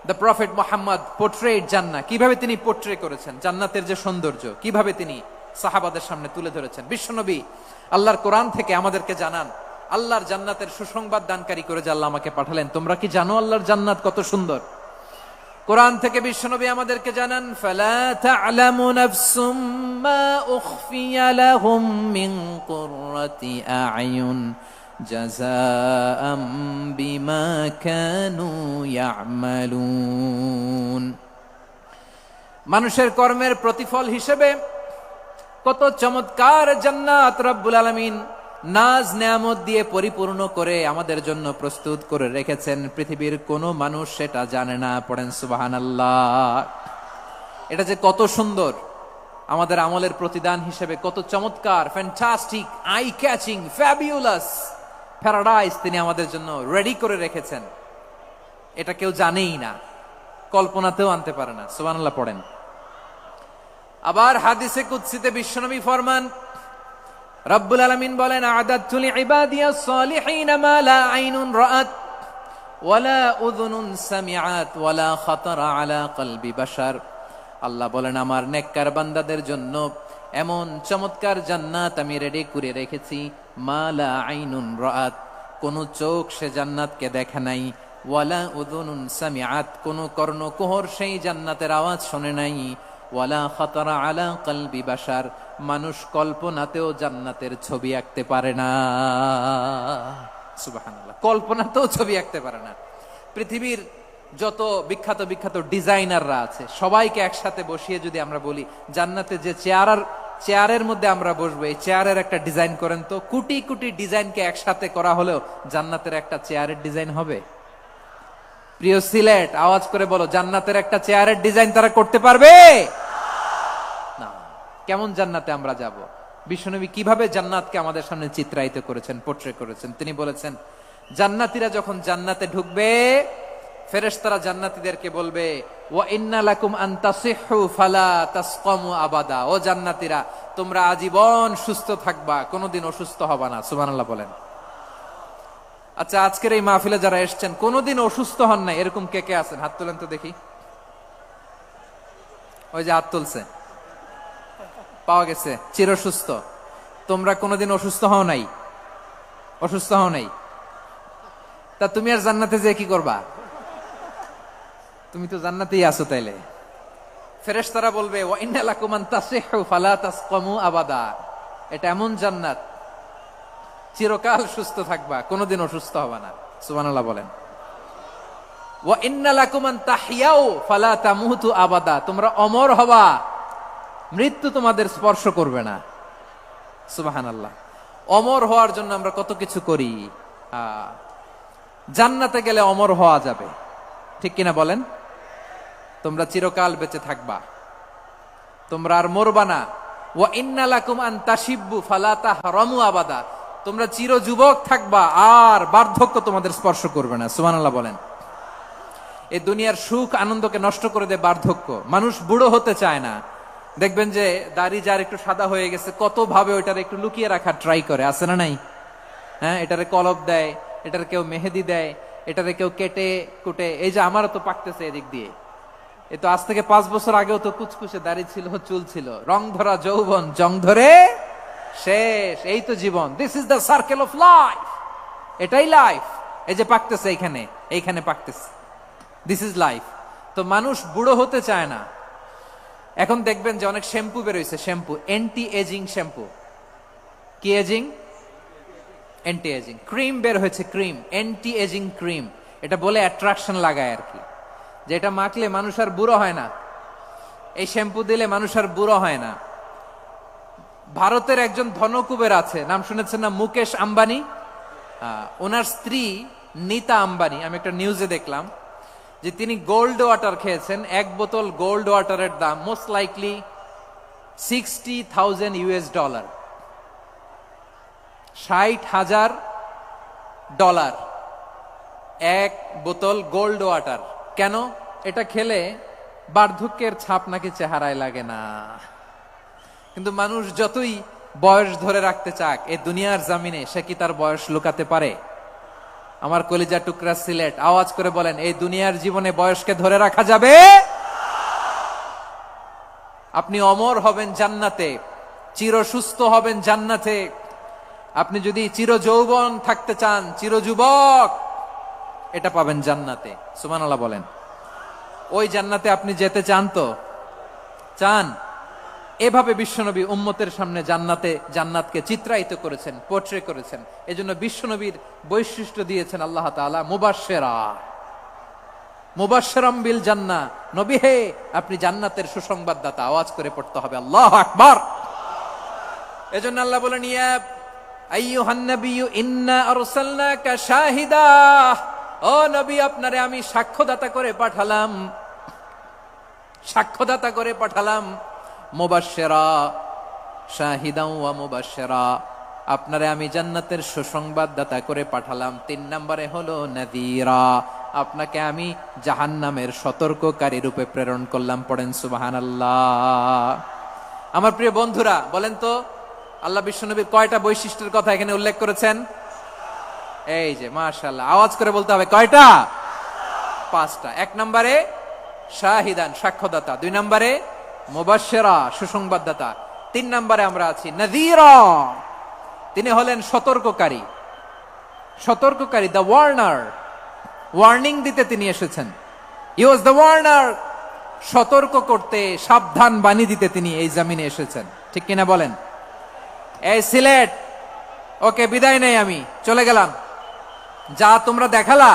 the prophet Muhammad portrait জান্নাহ, কিভাবে তিনি পোর্ট্রে করেছেন জান্নাতের যে সৌন্দর্য, কিভাবে তিনি সাহাবাদের সামনে তুলে ধরেছেন। বিশ্বনবী আল্লাহর কোরআন থেকে আমাদেরকে জানান আল্লাহর জান্নাতের সুসংবাদ দানকারী করে যে আল্লাহ আমাকে পাঠালেন। তোমরা কি জানো আল্লাহর জান্নাত কত সুন্দর? কোরআন থেকে বিশ্বনবী আমাদেরকে জানান ফালা তা'লামু নাফসুম মা উখফিয়া লাহুম মিন কুররাতি আ'য়ুন জাযাআম বিমা কানু ইয়া'মালুন। মানুষের কর্মের প্রতিফল হিসেবে কত চমৎকার জান্নাত রব্বুল আলামিন নাজ নেয়ামত দিয়ে পরিপূর্ণ করে আমাদের জন্য প্রস্তুত করে রেখেছেন, পৃথিবীর কোনো মানুষ সেটা জানে না। পড়েন সুবহানাল্লাহ। এটা যে কত সুন্দর, আমাদের আমলের প্রতিদান হিসেবে কত চমৎকার, fantastic, eye catching, fabulous paradise তিনি আমাদের জন্য রেডি করে রেখেছেন, এটা কেউ জানেই না, কল্পনাতেও আনতে পারে না। সুবহানাল্লাহ পড়েন। আবার হাদিসে কুদসিতে বিশ্বনবী ফরমান, রব্বুল আলামিন বলেন, আ'দাদতু লিইবাদিয়াস সালিহিন মা লা আইনুন রাআত ওয়ালা উযুনুন সামিআত ওয়ালা খাতারা আলা কলবি বাশার। আল্লাহ বলেন, আমার নেককার বান্দাদের জন্য এমন চমৎকার জান্নাত আমি রেডি করে রেখেছি, মা লা আইনুন রাআত, কোন চোখ সে জান্নাতকে দেখে নাই, ওয়ালা উযুনুন সামিআত, কোন কর্ণকুহর সেই জান্নাতের আওয়াজ শুনে নাই, ওয়ালা খাতারা আলা কলবি বাশার, মানুষ কল্পনাতেও জান্নাতের ছবি আঁকতে পারে না। সুবহানাল্লাহ, কল্পনাতেও ছবি আঁকতে পারে না। পৃথিবীর যত বিখ্যাত বিখ্যাত ডিজাইনাররা আছে সবাইকে একসাথে বসিয়ে যদি আমরা বলি, জান্নাতে যে চেয়ারের মধ্যে আমরা বসবো, এই চেয়ারের একটা ডিজাইন করেন তো, কোটি কোটি ডিজাইনকে একসাথে করা হলেও জান্নাতের একটা চেয়ারের ডিজাইন হবে? প্রিয় সিলেট, আওয়াজ করে বলো, জান্নাতের একটা চেয়ারের ডিজাইন তারা করতে পারবে না। কেমন জান্নাতে আমরা যাব? বিশ্বনবী কিভাবে জান্নাতকে আমাদের সামনে চিত্রায়িত করেছেন, পোট্রে করেছেন। তিনি বলেছেন, জান্নাতীরা যখন জান্নাতে ঢুকবে, ফেরেশতারা জান্নাতীদেরকে বলবে, ওয়া ইন্না লাকুম আন তাসিহু ফালা তাসকামু আবাদা, ও জান্নাতীরা, তোমরা আজীবন সুস্থ থাকবা, কোনোদিন অসুস্থ হবা না। সুবহানাল্লাহ বলেন। আচ্ছা, আজকের এই মাহফিলে যারা এসেছেন কোনোদিন অসুস্থ হন নাই, এরকম কে কে আছেন? হাত তোলেন তো দেখি। ওই যে হাত তুলছে, পাওয়া গেছে, চিরসুস্থ। তোমরা কোনোদিন অসুস্থ হও নাই? অসুস্থ হও নাই? তা তুমি আর জান্নাতে যে কি করবা? তুমি তো জান্নাতেই আছো তাইলে। ফেরেশতারা বলবে, ওয়া ইন্না লাকুম আন তাসিহু ফালা তাসকামু আবাদা, এটা এমন জান্নাত চিরকাল সুস্থ থাকবা, কোনোদিন অসুস্থ হবা না। সুবহানাল্লাহ বলেন। ওয়া ইন্না লাকুম আন তাহইয়াউ ফালা তামুতু আবাদা, তোমরা অমর হবা, মৃত্যু তোমাদের স্পর্শ করবে না। সুবহানাল্লাহ। অমর হওয়ার জন্য আমরা কত কিছু করি। জান্নাতে গেলে অমর হওয়া যাবে, ঠিক কিনা বলেন? তোমরা চিরকাল বেঁচে থাকবা, তোমরা আর মরবা না। ওয়া ইন্না লাকুম আন তাশিব্বু ফালা তাহরামু আবাদা, তোমরা চির যুবক থাকবা, আর বার্ধক্য তোমাদের স্পর্শ করবে না। সুবহানাল্লাহ বলেন। এই দুনিয়ার সুখ আনন্দকে নষ্ট করে দেয় বার্ধক্য। মানুষ বুড়ো হতে চায় না। দেখবেন যে দাড়ি যার একটু সাদা হয়ে গেছে, কত ভাবে ওইটার একটু লুকিয়ে রাখার ট্রাই করে, আছে না নাই? হ্যাঁ, এটারে কলপ দেয়, এটার কেউ মেহেদি দেয়, এটারে কেউ কেটে কুটে। এই যে আমারও তো পাকতেছে এদিক দিয়ে, এ তো আজ থেকে 5 বছর আগেও তো কুচকুচে দাড়ি ছিল, চুল ছিল, রং ধরা যৌবন, জং ধরে শেষ। এই তো জীবন। This is the circle of life, এটাই লাইফ। এই যে পাকতেছে এইখানে, এইখানে পাকতেছে, দিস ইজ লাইফ। তো মানুষ বুড়ো হতে চায় না। এখন দেখবেন যে অনেক শ্যাম্পু বেরোইছে, শ্যাম্পু, অ্যান্টি এজিং শ্যাম্পু। কি এজিং? Anti aging. ক্রিম বের হয়েছে, ক্রিম, অ্যান্টি এজিং ক্রিম। এটা বলে অ্যাট্রাকশন লাগায় আর কি, যে এটা মাখলে মানুষ আর বুড়ো হয় না, এই শ্যাম্পু দিলে মানুষ আর বুড়ো হয় না। ভারতের একজন ধনকুবের আছে, নাম শুনেছেন না? মুকেশ আম্বানি। ওনার স্ত্রী নীতা আম্বানি, আমি একটা নিউজে দেখলাম যে তিনি গোল্ড ওয়াটার খেয়েছেন। এক বোতল গোল্ড ওয়াটারের দাম মোস্ট লাইকলি $60,000 $60,000 এক বোতল গোল্ড ওয়াটার। কেন? এটা খেলে বার্ধক্যের ছাপ নাকি চেহারায় লাগে না। কিন্তু মানুষ যতই বয়স ধরে রাখতে চাক এই দুনিয়ার জামিনে, সে কি তার বয়স লুকাতে পারে? আমার কলিজা টুকরা সিলেট, আওয়াজ করে বলেন, এই দুনিয়ার জীবনে বয়সকে ধরে রাখা যাবে? আপনি অমর হবেন জান্নাতে, চির সুস্থ হবেন জান্নাতে। আপনি যদি চির যৌবন থাকতে চান, চির যুবক, এটা পাবেন জান্নাতে। সুবহানাল্লাহ বলেন। ওই জান্নাতে আপনি যেতে চান তো? চান? এভাবে বিশ্বনবী উম্মতের সামনে জান্নাতকে চিত্রায়িত করেছেন, পোট্রে করেছেন। এজন্য বিশ্বনবীর বৈশিষ্ট্য দিয়েছেন আল্লাহ তাআলা মুবাশশিরাম বিল জান্নাহ। নবী হে, আপনি জান্নাতের সুসংবাদদাতা। আওয়াজ করে পড়তে হবে আল্লাহু আকবার। এজন্য আল্লাহ বলেন, ইয়া আইয়ুহান নাবিয়্যু ইন্না আরসালনাকা শাহিদা, ও নবী আপনারে আমি সাক্ষ্যদাতা করে পাঠালাম, সাক্ষ্যদাতা করে পাঠালাম। মুবাশশিরা শাহিদাও ওয়া মুবাশশিরা, আপনারে আমি জান্নাতের সুসংবাদদাতা করে পাঠালাম। 3 নম্বরে হলো নাযীরা, আপনাকে আমি জাহান্নামের সতর্ককারী রূপে প্রেরণ করলাম। পড়েন সুবহানাল্লাহ। আমার প্রিয় বন্ধুরা, বলেন তো আল্লাহ বিশ্বনবীর কয়টা বৈশিষ্ট্যের কথা এখানে উল্লেখ করেছেন? এই যে মাশাআল্লাহ, আওয়াজ করে বলতে হবে কয়টা? 5টা। 1 নম্বরে শাহিদান, সাক্ষ্যদাতা। 2 নম্বরে মুবাশশিরা, সুসংবাদদাতা। 3 নম্বরে আমরা আছি নাযীরা, তিনি হলেন সতর্ককারী। সতর্ককারী, দ্য ওয়ার্নার, ওয়ার্নিং দিতে তিনি এসেছেন। হি ওয়াজ দ্য ওয়ার্নার, সতর্ক করতে, সাবধান বাণী দিতে তিনি এই জমিনে এসেছেন। ঠিক কিনা বলেন? এই সিলেট, ওকে বিদায় নেই, আমি চলে গেলাম। যা তোমরা দেখালা,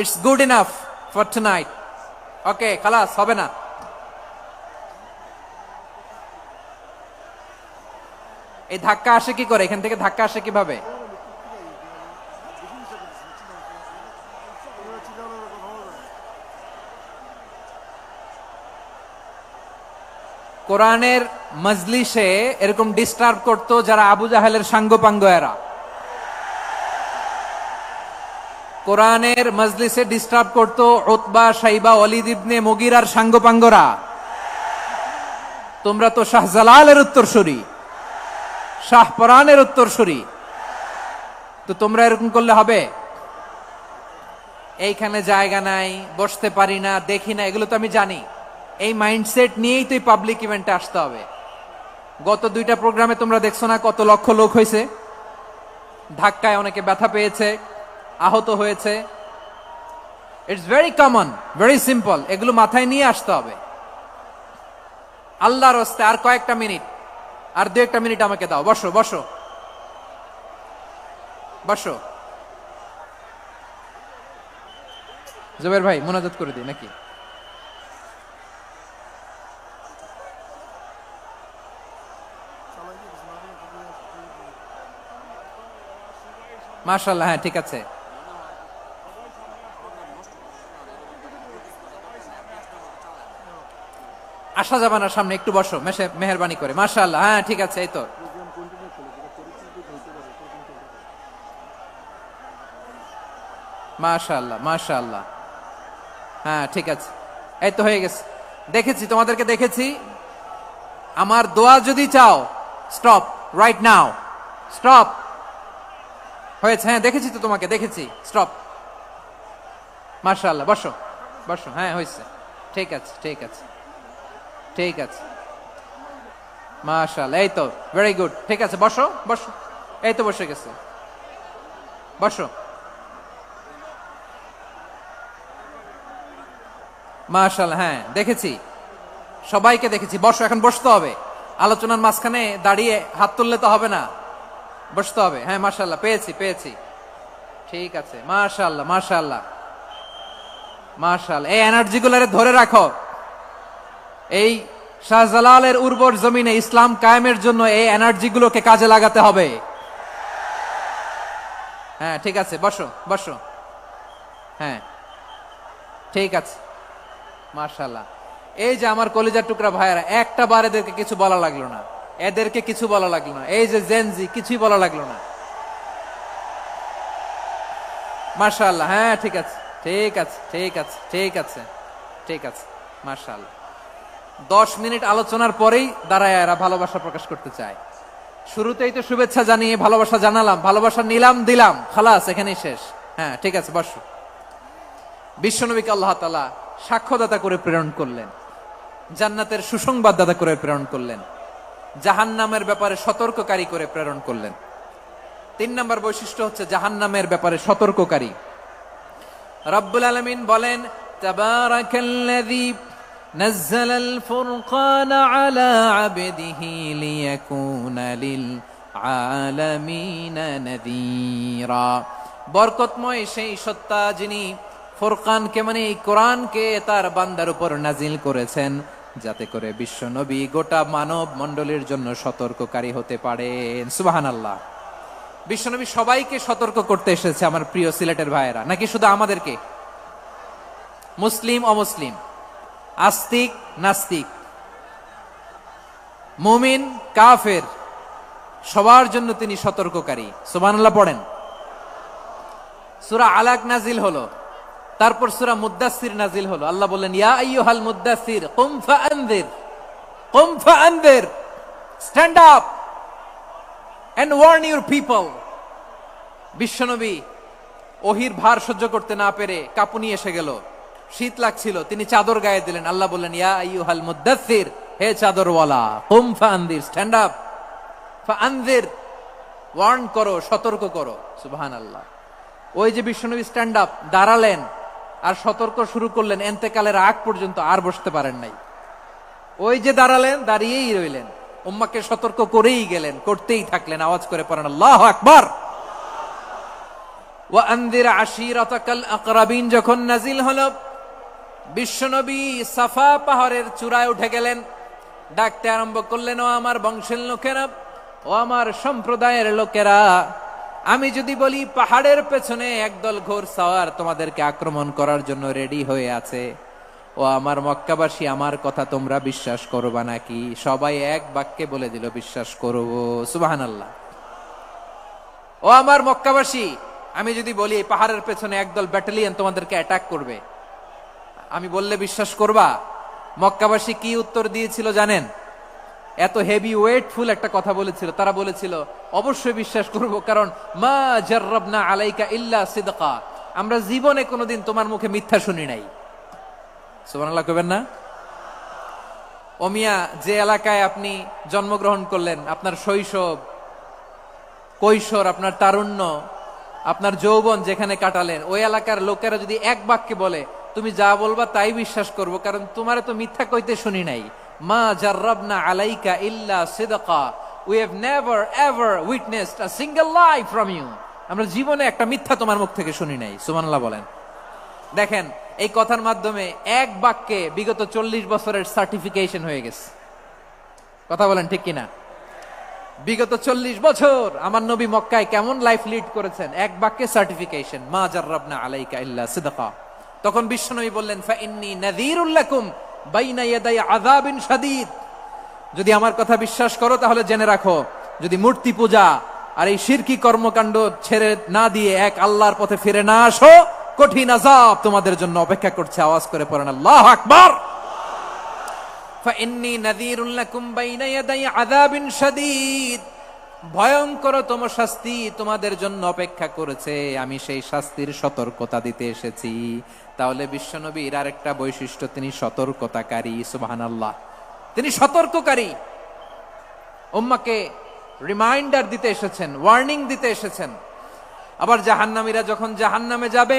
it's good enough for tonight. Okay, খালাস, হবে না। এই ধাক্কা আসে কি করে? এখান থেকে ধাক্কা আসে কিভাবে? কোরআনের মজলিসে এরকম ডিস্টার্ব করতো যারা আবু জাহেলের সাঙ্গপাঙ্গ এরা। কোরআনের মজলিসে ডিস্টার্ব করতো উতবা, শাইবা, ওয়ালিদ ইবনে মুগিরার সাঙ্গপাঙ্গরা। তোমরা তো শাহজালালের উত্তরসূরি, শাহপরানের উত্তরসূরি, তো তোমরা এরকম করলে হবে? এইখানে জায়গা নাই, বসতে পারি না, দেখি না, এগুলো তো আমি জানি। এই মাইন্ডসেট নিয়েই তো পাবলিক ইভেন্টে আসতে হবে। গত 2টা প্রোগ্রামে তোমরা দেখছো না কত লক্ষ লোক হয়েছে? ধাক্কায় অনেকে ব্যথা পেয়েছে, আহত হয়েছে। It's very common, very simple. এগুলো মাথায় নিয়ে আসতে হবে। আল্লাহর রাস্তে আর কয়েকটা মিনিট, আর 2-1টা মিনিট আমাকে দাও। বসো বসো বসো। জুবাইর ভাই মোনাজাত করে দিই নাকি? মাশাআল্লাহ, হ্যাঁ ঠিক আছে। আসা যাবে না সামনে, একটু বসো মেহেরবানি করে। মাশাআল্লাহ, হ্যাঁ ঠিক আছে। এই তো মাশাআল্লাহ, মাশাআল্লাহ, হ্যাঁ ঠিক আছে। এই তো হয়ে গেছে। দেখেছি, তোমাদেরকে দেখেছি। আমার দোয়া যদি চাও, স্টপ রাইট নাও, স্টপ। হয়েছে, হ্যাঁ দেখেছি তো, তোমাকে দেখেছি। স্টপ। মাশাআল্লাহ, বসো বসো। হ্যাঁ হয়েছে, ঠিক আছে ঠিক আছে ঠিক আছে। মাশাআল্লাহ, এই তো ভেরি গুড। ঠিক আছে, বসো বসো। এই তো বসে গেছে, বসো। মাশাআল্লাহ, হ্যাঁ দেখেছি, সবাইকে দেখেছি। বসো, এখন বসতে হবে। আলোচনার মাঝখানে দাঁড়িয়ে হাত তুললে তো হবে না, বসতে হবে। হ্যাঁ মাশাআল্লাহ, পেয়েছি পেয়েছি। ঠিক আছে, মাশাআল্লাহ মাশাআল্লাহ মাশাআল্লাহ। এই এনার্জি গুলারে ধরে রাখো। এই শাহজালালের উর্বর জমিনে ইসলাম কায়েমের জন্য এই এনার্জি গুলোকে কাজে লাগাতে হবে। হ্যাঁ ঠিক আছে, বসো বসো। হ্যাঁ ঠিক আছে, মাশাআল্লাহ। এই যে আমার কলিজার টুকরা ভাইয়েরা, একটা বার এদেরকে কিছু বলা লাগলো না, এদেরকে কিছু বলা লাগলো না। এই যে জেনজি, কিছুই বলা লাগলো না। মাশাআল্লাহ, হ্যাঁ ঠিক আছে ঠিক আছে ঠিক আছে ঠিক আছে ঠিক আছে। মাশাআল্লাহ। 10 মিনিট আলোচনার পরেই দাঁড়ায় এরা ভালোবাসা প্রকাশ করতে চায়। শুরুতেই তো শুভেচ্ছা জানিয়ে ভালোবাসা জানালাম, ভালোবাসা নিলাম, দিলাম, খালাস, এখানেই শেষ। হ্যাঁ ঠিক আছে, বসো। বিশ্বনবীকে আল্লাহ তাআলা সাক্ষ্যদাতা করে প্রেরণ করলেন, জান্নাতের সুসংবাদদাতা করে প্রেরণ করলেন, জাহান্নামের ব্যাপারে সতর্ককারী করে প্রেরণ করলেন। 3 নম্বর বৈশিষ্ট্য হচ্ছে জাহান্নামের ব্যাপারে সতর্ককারী। রব্বুল আলামিন বলেন, তাবারাকাল্লাযী নাযালাল ফুরকানা আলা আবদিহি লিয়াকুনা লিল আলামিনা নাযীরা। বরকতময় সেই সত্তা যিনি ফুরকানকে, মানে এই কোরআনকে তার বান্দার উপর নাজিল করেছেন, যাতে করে বিশ্ব নবী গোটা মানব মণ্ডলীর জন্য সতর্ককারী হতে পারেন। সুবহানাল্লাহ। বিশ্বনবী সবাইকে সতর্ক করতে এসেছে আমার প্রিয় সিলেটের ভাইয়েরা, নাকি শুধু আমাদেরকে? মুসলিম অমুসলিম, আস্তিক নাস্তিক, মুমিন কাফের, সবার জন্য তিনি সতর্ককারী। সুবহানাল্লাহ পড়েন। সূরা আলাক নাজিল হলো, তারপর সূরা মুদ্দাসসির নাজিল হলো। আল্লাহ বললেন, ইয়া আইয়ুহাল মুদ্দাসসির কুম ফাআনযির, কুম ফাআনযির, stand up and warn your people. বিশ্বনবী ওহির ভার সহ্য করতে না পেরে কাঁপুনি এসে গেল, শীত লাগছিল, তিনি চাদর গায়ে দিলেন। আল্লাহ বললেন, ইয়া আইয়ুহাল মুদ্দাসসির, হে চাদরওয়ালা, কুম ফাআনযির, স্ট্যান্ড আপ, ফাআনযির, ওয়ার্ন করো, সতর্ক করো। সুবহানাল্লাহ। ওই যে বিশ্বনবী স্ট্যান্ড আপ, দাঁড়ালেন আর সতর্ক শুরু করলেন, এন্তেকালের আগ পর্যন্ত আর বসতে পারেন নাই। ওই যে দাঁড়ালেন, দাঁড়িয়েই রইলেন, উম্মাকে সতর্ক করেই গেলেন, করতেই থাকলেন। আওয়াজ করে পড়েন আল্লাহু আকবার। ওয়া আনযির আশীরাতাকাল আকরাবিন যখন নাজিল হলো, বিশ্বনবী সাফা পাহাড়ের চূড়ায় উঠে গেলেন, ডাকতে আরম্ভ করলেন, ও আমার বংশের লোকেরা, ও আমার সম্প্রদায়ের লোকেরা, আমি যদি বলি পাহাড়ের পেছনে একদল ঘোড়সাওয়ার তোমাদেরকে আক্রমণ করার জন্য রেডি হয়ে আছে, ও আমার মক্কাবাসী, আমার কথা তোমরা বিশ্বাস করবা নাকি? সবাই এক বাক্যে বলে দিল, বিশ্বাস করব। সুবহানাল্লাহ। ও আমার মক্কাবাসী, আমি যদি বলি এই পাহাড়ের পেছনে একদল ব্যাটালিয়ন তোমাদেরকে অ্যাটাক করবে, আমি বললে বিশ্বাস করবা? মক্কাবাসী কি উত্তর দিয়েছিল জানেন? এত হেভি ওয়েটফুল একটা কথা বলেছিল। তারা বলেছিল, অবশ্যই বিশ্বাস করব, কারণ মা জাররাবনা আলাইকা ইল্লা সিদকা, আমরা জীবনে কোনোদিন তোমার মুখে মিথ্যা শুনি নাই। সুবহানাল্লাহ কইবেন না? ও মিয়া, যে এলাকায় আপনি জন্মগ্রহণ করলেন, আপনার শৈশব, কৈশোর, আপনার তারুণ্য, আপনার যৌবন যেখানে কাটালেন, ওই এলাকার লোকেরা যদি এক বাক্যে বলে তুমি যা বলবা তাই বিশ্বাস করব, কারণ তোমারে তো মিথ্যা কইতে শুনি নাই। মা জাররাবনা আলাইকা ইল্লা সিদকা, we have never ever witnessed a single lie from you, আমরা জীবনে একটা মিথ্যা তোমার মুখ থেকে শুনি নাই। সুবহানাল্লাহ বলেন। দেখেন, এই কথার মাধ্যমে এক বাক্যে বিগত 40 বছরের সার্টিফিকেশন হয়ে গেছে। কথা বলেন ঠিক কিনা? বিগত 40 বছর আমার নবী মক্কায় কেমন লাইফ লিড করেছেন, এক বাক্যে সার্টিফিকেশন, মা জাররাবনা আলাইকা ইল্লা সিদকা। তখন বিশ্বনবী বললেন, ফা ইন্নী নাযীরুল লাকুম বাইনা ইয়াদাই আযাবিন শাদীদ, যদি আমার কথা বিশ্বাস করো তাহলে জেনে রাখো, যদি মূর্তি পূজা আর এই শিরকি কর্মকাণ্ড ছেড়ে না দিয়ে এক আল্লাহর পথে ফিরে না আসো, কঠিন আযাব তোমাদের জন্য অপেক্ষা করছে। আওয়াজ করে পড়েন আল্লাহু আকবার। ফাইন্নী নাযীরুল লাকুম বাইনা ইয়াদাই আযাবিন শাদীদ, ভয়ঙ্করতম শাস্তি তোমাদের জন্য অপেক্ষা করেছে, আমি সেই শাস্তির সতর্কতা দিতে এসেছি। তাহলে বিশ্বনবীর আরেকটা বৈশিষ্ট্য, তিনি সতর্কতাকারী। সুবহানাল্লাহ, তিনি সতর্ককারী। উম্মাকে রিমাইন্ডার দিতে এসেছেন, ওয়ার্নিং দিতে এসেছেন। আবার জাহান্নামীরা যখন জাহান্নামে যাবে,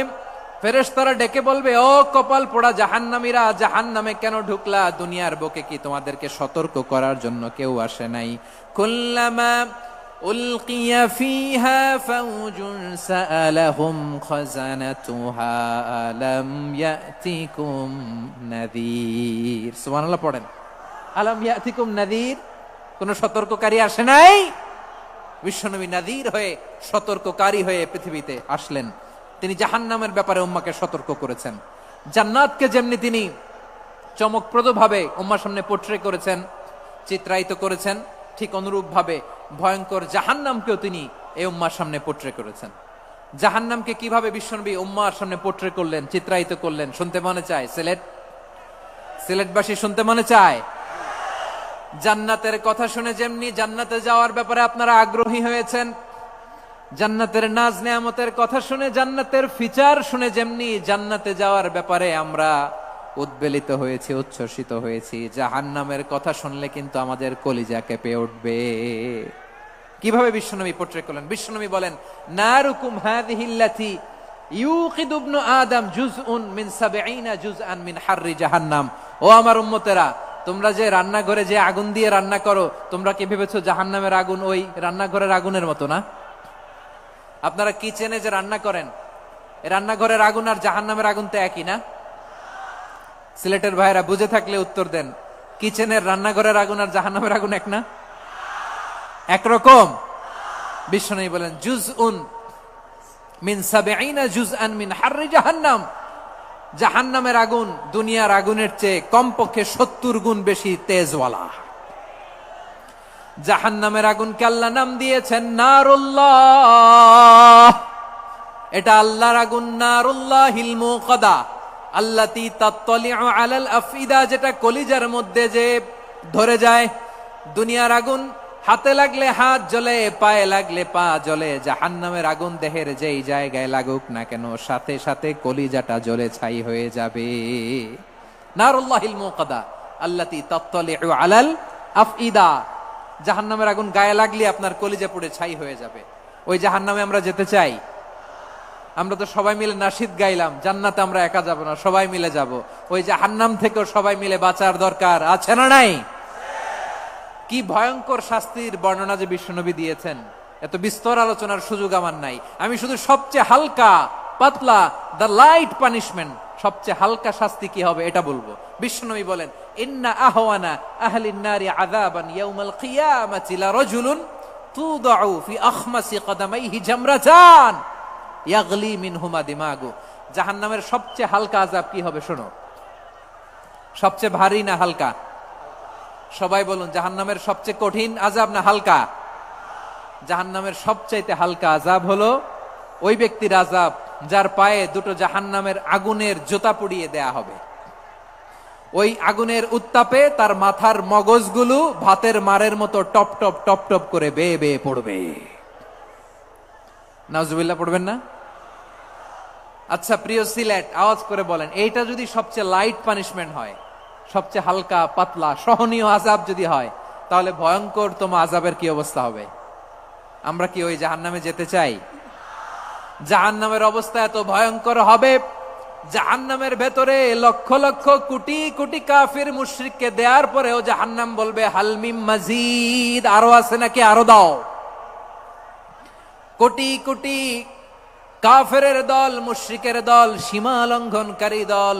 ফেরেশতারা ডেকে বলবে, ও কপাল পোড়া জাহান্নামীরা, জাহান্নামে কেন ঢুকলা? দুনিয়ার বুকে কি তোমাদেরকে সতর্ক করার জন্য কেউ আসে নাই? কুল্লামা উলকিয়া ফিহা ফাউজুন সাআলাহুম খাযানাতুহা আলাম ইয়াতিকুম নাযীর। সুবহানাল্লাহ পড়েন। আলাম ইয়াতিকুম নাযীর, কোন সতর্ককারী আসে নাই? বিশ্বনবী নাযীর হয়ে, সতর্ককারী হয়ে পৃথিবীতে আসলেন। তিনি জাহান্নামের ব্যাপারে উম্মাকে সতর্ক করেছেন। জান্নাতকে যেমনি তিনি চমকপ্রদ ভাবে উম্মার সামনে পোট্রে করেছেন, চিত্রায়িত করেছেন, ঠিক অনুরূপ ভাবে ভয়ঙ্কর জাহান্নামকেও তিনি এই উম্মার সামনে পোট্রে করেছেন। জাহান্নামকে কিভাবে বিশ্বনবী উম্মার সামনে পোট্রে করলেন, চিত্রায়িত করলেন, শুনতে মনে চায়? সিলেটবাসী শুনতে মনে চায়? জান্নাতের কথা শুনে যেমনি জান্নাতে যাওয়ার ব্যাপারে আপনারা আগ্রহী হয়েছেন, জান্নাতের নাজ নেয়ামতের কথা শুনে, জান্নাতের ফিচার শুনে যেমনি জান্নাতে যাওয়ার ব্যাপারে আমরা উদ্বেলিত হয়েছি, উচ্ছ্বসিত হয়েছি, জাহান্নামের কথা শুনলে কিন্তু আমাদের কলিজা কেঁপে উঠবে। কিভাবে বিশ্বনবী পোট্রে করলেন? বিশ্বনবী বলেন, নারুকুম হাযিহিল্লাতী ইউকিদু ইবনু আদম জুজউন মিন ৭০ জুজআন মিন হাররি জাহান্নাম। ও আমার উম্মতেরা, তোমরা যে রান্নাঘরে যে আগুন দিয়ে রান্না করো, তোমরা কি ভেবেছো জাহান্নামের আগুন ওই রান্নাঘরের আগুনের মতো না? আপনারা কিচেনে যে রান্না করেন, রান্নাঘরের আগুন আর জাহান্নামের আগুন তো একই না? সিলেটের ভাইরা বুঝে থাকলে উত্তর দেন, কিচেনের রান্নাঘরের আগুন আর জাহান্নামের আগুন এক না? একরকম? বিশ্বনবী বলেন জুজউন মিন 70 জুজআন মিন হাররি জাহান্নাম, জাহান্নামের আগুন দুনিয়ার আগুনের চেয়ে কমপক্ষে 70 গুণ বেশি তেজওয়ালা। জাহান্নামের আগুনকে আল্লাহ নাম দিয়েছেন নারুল্লাহ। এটা আল্লাহর আগুন, নারুল্লাহিল মুকাদা আল্লাতী তাত্তালিউ আলাল আফইদা, যেটা কলিজার মধ্যে যে ধরে যায়। দুনিয়ার আগুন হাতে লাগলে হাত জ্বলে, পায়ে লাগলে পা জ্বলে। জাহান্নামের আগুন দেহের যেই জায়গায় লাগুক না কেন সাথে সাথে কলিজাটা জ্বলে ছাই হয়ে যাবে। নারুল্লাহিল মুকাদা আল্লাতী তাত্তালিউ আলাল আফইদা, জাহান্নামের আগুন গায়ে লাগলে আপনার কলিজা পুড়ে ছাই হয়ে যাবে। ওই জাহান্নামে আমরা যেতে চাই? আমরা তো সবাই মিলে নাশিদ গাইলাম, জান্নাতে আমরা একা যাব না, সবাই মিলে যাব। ওই জাহান্নাম থেকেও সবাই মিলে বাঁচার দরকার আছে না নাই? কি ভয়ঙ্কর শাস্তির বর্ণনা যে বিশ্বনবী দিয়েছেন, এত বিস্তর আলোচনার সুযোগ আমার নাই। আমি শুধু সবচেয়ে হালকা পাতলা, দ্য লাইট পানিশমেন্ট, সবচেয়ে হালকা শাস্তি কি হবে এটা বলবো। বিশ্বনবী বলেন ইন্না আহওয়ানা আহলিন নারি আযাবান ইয়াউমাল কিয়ামাতি লারাজুলুন তুদাউ ফি আখমাসি কদামাইহি জামরাতান ইয়াগলি মিনহুমা দিমাগু। জাহান্নামের সবচেয়ে হালকা আযাব কি হবে শোনো। সবচেয়ে ভারী না হালকা? সবাই বলুন, জাহান্নামের সবচেয়ে কঠিন আযাব না হালকা? জাহান্নামের সবচাইতে হালকা আযাব হলো ওই ব্যক্তির আযাব যার পায়ে দুটো জাহান্নামের আগুনের জুতা পুড়িয়ে দেয়া হবে। ওই আগুনের উত্তাপে তার মাথার মগজগুলো ভাতের মারের মতো টপ টপ টপ টপ করে বেয়ে বেয়ে পড়বে। নাউজুবিল্লাহ পড়বেন না? আচ্ছা প্রিয় সিলেট, আওয়াজ করে বলেন, এইটা যদি সবচেয়ে লাইট পানিশমেন্ট হয়, সবচেয়ে হালকা পাতলা সহনীয় আযাব যদি হয়, তাহলে ভয়ঙ্কর তোমার আযাবের কি অবস্থা হবে? আমরা কি ওই জাহান্নামে যেতে চাই? জাহান্নামের অবস্থা এত ভয়ঙ্কর হবে, জাহান্নামের ভেতরে লক্ষ লক্ষ কোটি কোটি কাফির মুশরিককে দেওয়ার পরেও জাহান্নাম বলবে হালমিম মাজিদ, আরো আছে নাকি, আরো দাও। কোটি কোটি কাফেরের দল, মুশরিকের দল, সীমা লঙ্ঘনকারী দল,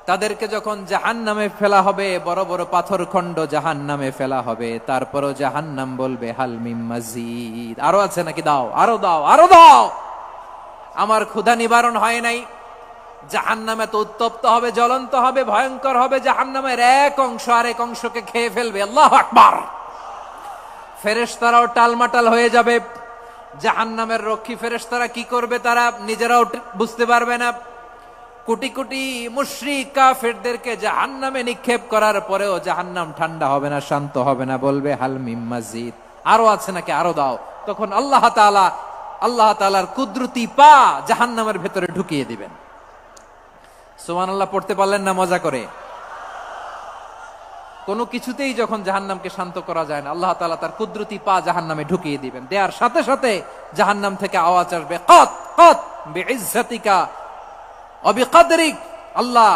তাদেরকে যখন জাহান্নামে ফেলা হবে, বড় বড় পাথর খণ্ড জাহান্নামে ফেলা হবে, তারপরও জাহান্নাম বলবে হালমিম মাজিদ, আরো আছে নাকি, দাও, আরো দাও, আরো দাও। আমার ক্ষুধা নিবারণ হয় নাই। জাহান্নামে তো উত্তপ্ত হবে, জ্বলন্ত হবে, ভয়ঙ্কর হবে। জাহান্নামের এক অংশ আরেক অংশকে খেয়ে ফেলবে। আল্লাহু আকবার। ফেরেশতারাও টালমাটাল হয়ে যাবে। জাহান্নামের রক্ষী ফেরেশতারা কি করবে তারা নিজেরাও বুঝতে পারবে না। কোটি কোটি মুশরিক কাফেরদেরকে জাহান্নামে নিক্ষেপ করার পরেও জাহান্নাম ঠান্ডা হবে না, শান্ত হবে না, বলবে হাল মিম মাজিদ, আরো আছে নাকি, আরো দাও। তখন আল্লাহ তাআলার কুদরতি পা জাহান্নামের ভেতরে ঢুকিয়ে দিবেন। সুবহানাল্লাহ পড়তে পারলেন না মজা করে? কোনো কিছুতেই যখন জাহান্নামকে শান্ত করা যায় না, আল্লাহ তাআলা তার কুদরতি পা জাহান্নামে ঢুকিয়ে দিবেন। দেয়ার সাথে সাথে জাহান্নাম থেকে আওয়াজ আসবে, কাত কাত বিইজ্জাতিকা ওয়া বিকদরিক, আল্লাহ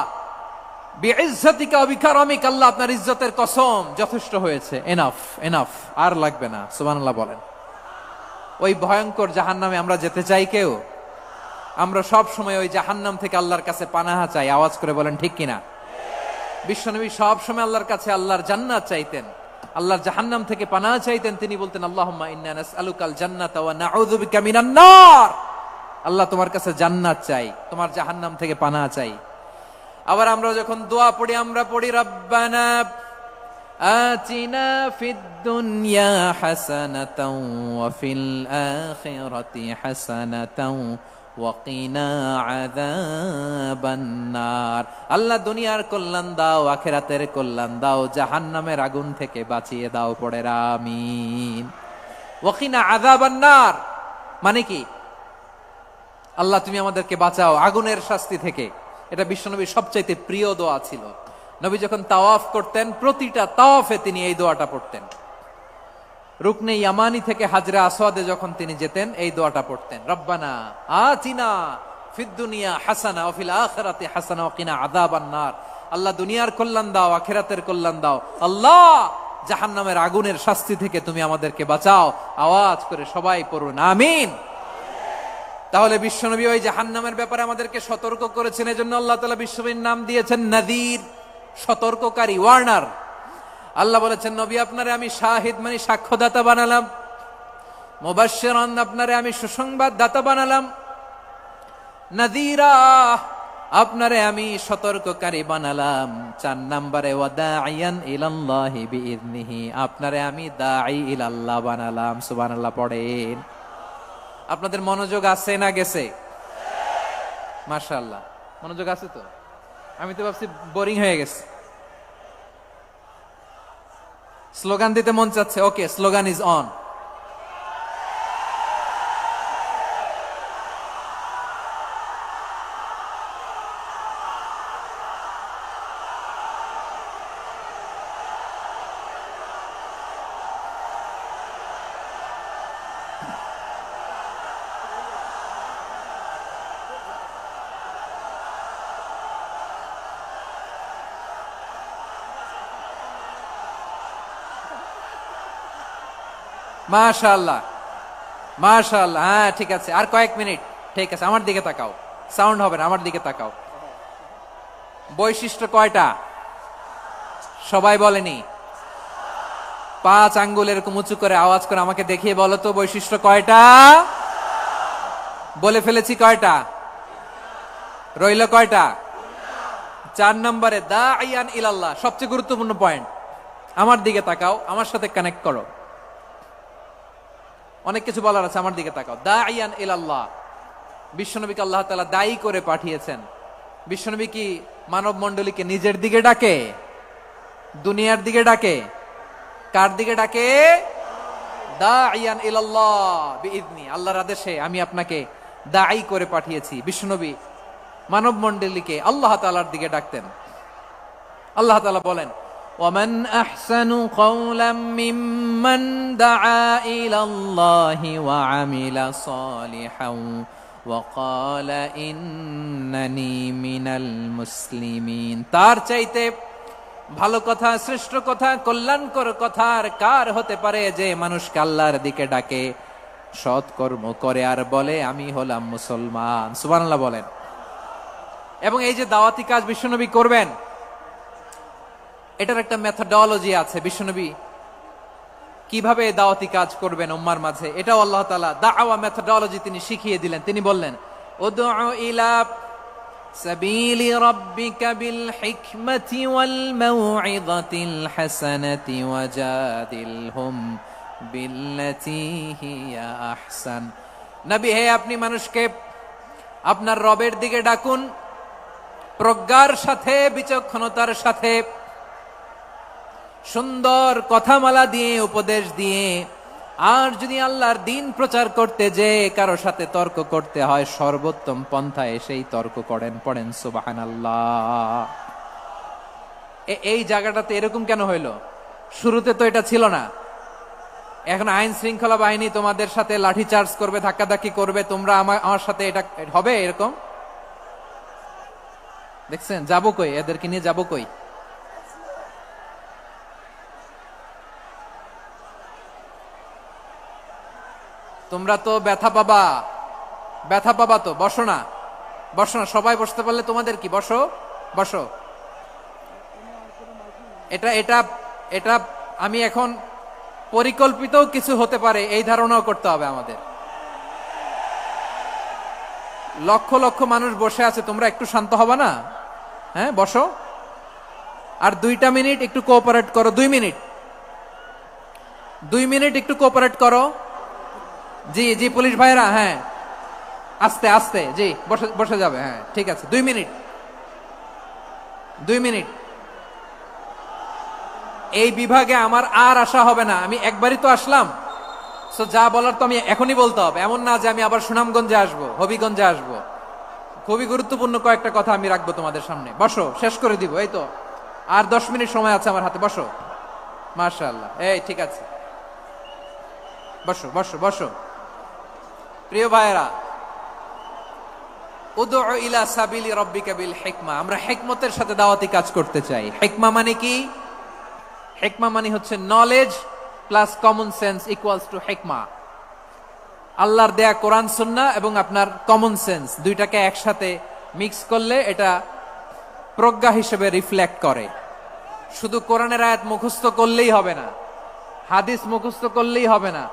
বিইজ্জাতিকা ওয়া বিকারামিক, আল্লাহ আপনার ইজ্জতের কসম, যথেষ্ট হয়েছে, এনাফ এনাফ, আর লাগবে না। সুবহানাল্লাহ বলেন। ওই ভয়ঙ্কর জাহান্নামে আমরা যেতে চাই কেউ? আমরা সব সময় ওই জাহান্নাম থেকে আল্লাহর কাছে পানাহা চাই। আওয়াজ করে বলেন ঠিক কিনা? বিশ্বনবী সব সময় আল্লাহর কাছে আল্লাহর জান্নাত চাইতেন, আল্লাহর জাহান্নাম থেকে পানাহা চাইতেন। তিনি বলতেন আল্লাহুম্মা ইন্না নাসআলুকাল জান্নাতা ওয়া নাউযু বিকা মিনান নার। আল্লাহ তোমার কাছে জান্নাত চাই, তোমার জাহান্নাম থেকে পানাহা চাই। আবার আমরা যখন দোয়া পড়ি, আমরা পড়ি রব্বানা আতিনা ফিদ দুনিয়া হাসানাতাও ওয়া ফিল আখিরাতি হাসানাতাও ওয়া কিনা আযাবান নার। আল্লাহ দুনিয়ার কল্যাণ দাও, আখিরাতের কল্যাণ দাও, জাহান্নামের আগুন থেকে বাঁচিয়ে দাও, পড়ে আমিন। ওয়া কিনা আযাবান নার মানে কি? আল্লাহ তুমি আমাদেরকে বাঁচাও আগুনের শাস্তি থেকে। এটা বিশ্বনবীর সবচাইতে প্রিয় দোয়া ছিল। নবী যখন তাওয়াফ করতেন, প্রতিটা তাওয়াফে তিনি এই দোয়াটা পড়তেন। রুকনে ইয়ামানি থেকে হাজরা আসওয়াদে যখন তিনি যেতেন, এই দোয়াটা পড়তেন, রব্বানা আতিনা ফিদ দুনিয়া হাসানা ওয়া ফিল আখিরাতি হাসানা ওয়া কিনা আযাবান নার। আল্লাহ দুনিয়ার কল্যাণ দাও, আখিরাতের কল্যাণ দাও, আল্লাহ জাহান্নামের আগুনের শাস্তি থেকে তুমি আমাদেরকে বাঁচাও। আওয়াজ করে সবাই পড়ুন আমিন। তাহলে বিশ্বনবী ওই জাহান্নামের ব্যাপারে আমাদেরকে সতর্ক করেছেন। এজন্য আল্লাহ তাআলা বিশ্বনবীর নাম দিয়েছেন নাযীর, সতর্ককারী, ওয়ার্নার। আল্লাহ বলেছেন নবী আপনারে আমি শাহিদ মানে সাক্ষ্যদাতা বানালাম। মুবাশশিরান, আপনারে আমি সুসংবাদ দাতা বানালাম, নাযীরা, আপনারে আমি সতর্ককারী বানালাম। 4 নম্বরে ওয়াদাইয়ান ইলাল্লাহি বিইذনিহি, আপনারে আমি দাঈ ইলাল্লাহ বানালাম। সুবহানাল্লাহ পড়েন। আপনাদের মনোযোগ আছে না গেছে? মাশাআল্লাহ, মনোযোগ আছে তো? আমি তো ভাবছি বোরিং হয়ে গেছে। স্লোগান দিতে মন চাচ্ছে। ওকে, স্লোগান ইজ অন। মাশাআল্লাহ, মাশাআল্লাহ। হ্যাঁ, ঠিক আছে, আর কয়েক মিনিট। ঠিক আছে, আমার দিকে তাকাও, সাউন্ড হবে না, আমার দিকে তাকাও। বৈশিষ্ট্য কয়টা? সবাই বলেনি? 5 আঙ্গুল এরকম উঁচু করে আওয়াজ করে আমাকে দেখিয়ে বলো তো, বৈশিষ্ট্য কয়টা? বলে ফেলেছি কয়টা? রইল কয়টা? 4 নম্বরে দাঈয়ান ইলাল্লাহ, সবচেয়ে গুরুত্বপূর্ণ পয়েন্ট। আমার দিকে তাকাও, আমার সাথে কানেক্ট করো। অনেক কিছু বলার আছে, আমার দিকে তাকাও। দাঈয়ান ইলাল্লাহ, বিশ্বনবীকে আল্লাহ তাআলা দায়ী করে পাঠিয়েছেন। বিশ্বনবী কি মানব মণ্ডলীকে নিজের দিকে ডাকে? দুনিয়ার দিকে ডাকে? কার দিকে ডাকে? দাঈয়ান ইলাল্লাহ বিইذনি, আল্লাহর আদেশে আমি আপনাকে দায়ী করে পাঠিয়েছি। বিশ্বনবী মানব মণ্ডলীকে আল্লাহ তাআলার দিকে ডাকতেন। আল্লাহ তাআলা বলেন, ومن أحسن قولا ممن دعا إلى الله وعمل صالحا وقال إنني من المسلمين। তার চাইতে ভালো কথা, শ্রেষ্ঠ কথা, কল্যাণকর কথা আর কার হতে পারে যে মানুষকে আল্লাহর দিকে ডাকে, সৎকর্ম করে আর বলে আমি হলাম মুসলমান। সুবহানাল্লাহ বলেন। এবং এই যে দাওয়াতি কাজ বিশ্বনবী করবেন, এটার একটা মেথডোলজি আছে। বিশ্বনবী কিভাবে দাওয়াতি কাজ করবেন উম্মার মাঝে, এটাও আল্লাহ তাআলা দাওয়া মেথডোলজি তিনি শিখিয়ে দিলেন। তিনি বললেন, উদউ ইলা সাবিলি রাব্বিকা বিল হিকমাতি ওয়াল মাউইযাতিল হাসানাতি ওয়াজাদিলহুম বিল্লাতী হিয়া আহসান। নবী হে, আপনি মানুষকে আপনার রবের দিকে ডাকুন প্রজ্ঞার সাথে, বিচক্ষণতার সাথে, সুন্দর কথামালা দিয়ে, উপদেশ দিয়ে। আর যদি আল্লাহর দিন প্রচার করতে যে কারো সাথে তর্ক করতে হয়, সর্বোত্তম পন্থায় সেই তর্ক করেন। পড়েন সুবহানাল্লাহ। এই জায়গাটাতে এরকম কেন হইল? শুরুতে তো এটা ছিল না। এখন আইন শৃঙ্খলা বাহিনী তোমাদের সাথে লাঠি চার্জ করবে, ধাক্কাধাক্কি করবে, তোমরা আমার সাথে এটা হবে এরকম? দেখছেন? যাবো কই? এদেরকে নিয়ে যাবো কই? তোমরা তো ব্যথা পাবা, ব্যথা পাবা তো। বসো না, বসো না, সবাই বসতে পারলে তোমাদের কি? বসো, বসো। এটা এটা এটা আমি এখন পরিকল্পিত কিছু হতে পারে এই ধারণাও করতে হবে আমাদের। লক্ষ লক্ষ মানুষ বসে আছে, তোমরা একটু শান্ত হবে না? হ্যাঁ, বসো। আর 2টা মিনিট একটু কোঅপারেট করো। 2 মিনিট, 2 মিনিট একটু কোঅপারেট করো। জি জি, পুলিশ ভাইরা, হ্যাঁ, আস্তে আস্তে, জি, বসে বসে যাবে। হ্যাঁ, ঠিক আছে, 2 মিনিট, 2 মিনিট। এই বিভাগে আমার আর আসা হবে না, আমি একবারই তো আসলাম। সো যা বলার তো আমি এখনই বলতে হবে, এমন না যে আমি আবার সুনামগঞ্জে আসবো, হবিগঞ্জে আসবো। খুবই গুরুত্বপূর্ণ কয়েকটা কথা আমি রাখবো তোমাদের সামনে। বসো, শেষ করে দিব। এই তো আর 10 মিনিট সময় আছে আমার হাতে। বসো। মাশাআল্লাহ, এই ঠিক আছে, বসো বসো বসো। প্রিয় ভাইয়েরা, উদউ ইলা সাবিলি রাব্বিকা বিল হিকমা, আমরা হিকমতের সাথে দাওয়াতি কাজ করতে চাই। হিকমা মানে কি? হিকমা মানে হচ্ছে knowledge plus common sense equals to হিকমা। আল্লাহর দেয়া কোরআন সুন্নাহ এবং আপনার কমন সেন্স, দুইটাকে একসাথে মিক্স করলে এটা প্রজ্ঞা হিসেবে রিফ্লেক্ট করে। শুধু কোরআনের আয়াত মুখস্থ করলেই হবে না, হাদিস মুখস্থ করলেই হবে না,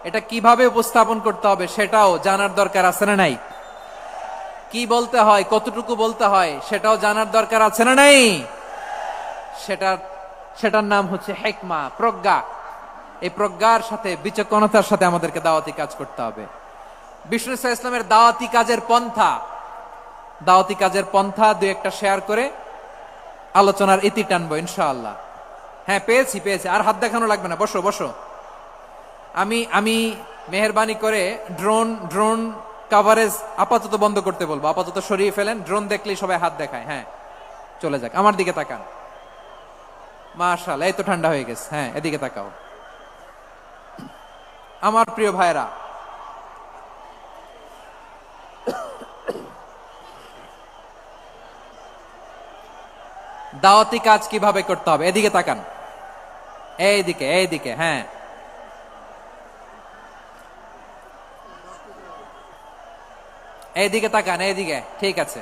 এটা কিভাবে উপস্থাপন করতে হবে সেটাও জানার দরকার আছে না নাই? কি বলতে হয়, কতটুকু বলতে হয় সেটাও জানার দরকার আছে না নাই? সেটার নাম হচ্ছে হিকমা, প্রজ্ঞা। এই প্রজ্ঞার সাথে, বিচক্ষণতার সাথে আমাদেরকে দাওয়াতি কাজ করতে হবে। বিষ্ণু ইসলামের দাওয়াতি কাজের পন্থা দুই একটা শেয়ার করে আলোচনার ইতি টানবো ইনশাআল্লাহ। হ্যাঁ, পেয়েছি। আর হাত দেখানো লাগবে না, বসো বসো। আমি মেহেরবানি করে ড্রোন কাভারেজ আপাতত বন্ধ করতে বলবো, আপাতত সরিয়ে ফেলেন। ড্রোন দেখলেই সবাই হাত দেখায়। হ্যাঁ, চলে যাক, আমার দিকে তাকান। মাশাআল্লাহ, এই তো ঠান্ডা হয়ে গেছে। হ্যাঁ, এদিকে তাকাও। আমার প্রিয় ভাইরা, দাওয়াতি কাজ কিভাবে করতে হবে এদিকে তাকান। এইদিকে। হ্যাঁ, এইদিকে তাকান, এইদিকে। ঠিক আছে,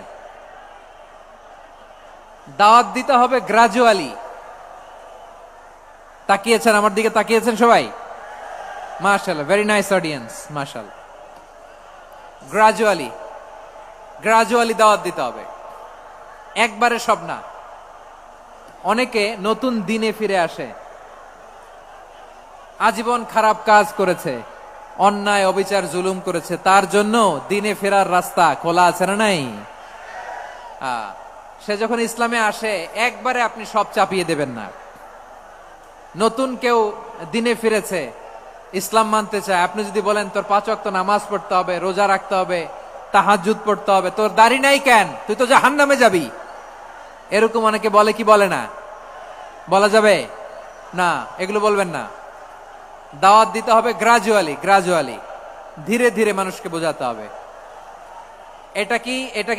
দাওয়াত দিতে হবে গ্রাজুয়ালি। তাকিয়েছেন আমার দিকে, তাকিয়েছেন সবাই? মাশাআল্লাহ, ভেরি নাইস অডিয়েন্স, মাশাআল্লাহ। গ্রাজুয়ালি দাওয়াত দিতে হবে, একবারে সব না। অনেকে নতুন দিনে ফিরে আসে, আজীবন খারাপ কাজ করেছে, অন্যায় অবিচার জুলুম করেছে, তার জন্য দিনে ফেরার রাস্তা খোলা আছে না নাই? সে যখন ইসলামে আসে একবারে আপনি সব চাপিয়ে দেবেন না। নতুন কেউ দিনে ফিরেছে, ইসলাম মানতে চায়, আপনি যদি বলেন তোর 5 ওয়াক্ত নামাজ পড়তে হবে, রোজা রাখতে হবে, তাহাজ্জুদ পড়তে হবে, তোর দাড়ি নাই কেন, তুই তো জাহান্নামে যাবি, এরকম অনেকে বলে কি বলে না? বলা যাবে না, এগুলো বলবেন না। দাওয়াত দিতে হবে গ্রাজুয়ালি, ধীরে ধীরে মানুষকে বোঝাতে হবে। এটা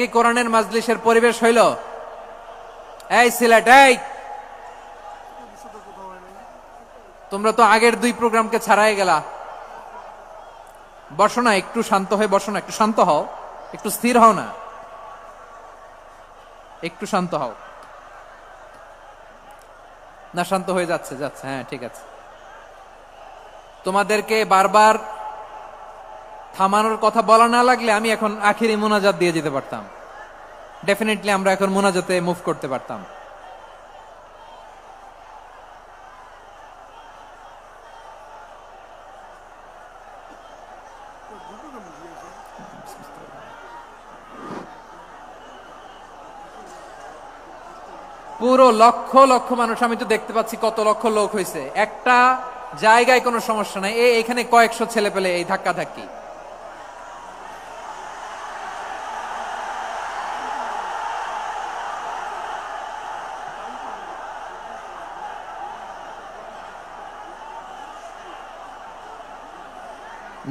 কি কোরআনের মাজলিসের পরিবেশ হইল? এই সিলেট, এই তোমরা তো আগের 2 প্রোগ্রামকে ছাড়াই গেলা। বসো না, একটু শান্ত হয়ে বসো না, একটু শান্ত হও, একটু স্থির হও না, একটু শান্ত হও না। শান্ত হয়ে যাচ্ছে। হ্যাঁ, ঠিক আছে। তোমাদেরকে বারবার থামানোর কথা বলা না লাগলে আমি এখন আখিরি মোনাজাত দিয়ে যেতে পারতাম। ডেফিনেটলি আমরা এখন মোনাজাতে মুভ করতে পারতাম। পুরো লক্ষ লক্ষ মানুষ, আমি তো দেখতে পাচ্ছি কত লক্ষ লোক হয়েছে। একটা জায়গায় কোনো সমস্যা নাই, এখানে কয়েকশো ছেলে পেলে এই ধাক্কা ধাক্কি।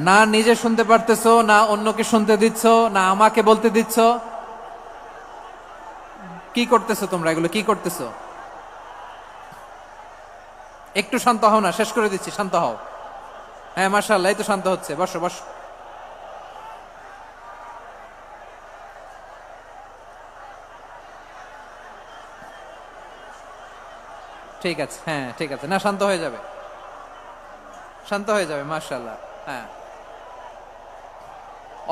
না নিজে শুনতে পারতেছো, না অন্যকে শুনতে দিচ্ছ, না আমাকে বলতে দিচ্ছ। কি করতেছো তোমরা, এগুলো কি করতেছো? একটু শান্ত হও না, শেষ করে দিচ্ছি, শান্ত হও। হ্যাঁ, মাশাআল্লাহ, এই তো শান্ত হচ্ছে। বসো বসো। ঠিক আছে, হ্যাঁ ঠিক আছে, না শান্ত হয়ে যাবে, মাশাআল্লাহ। হ্যাঁ,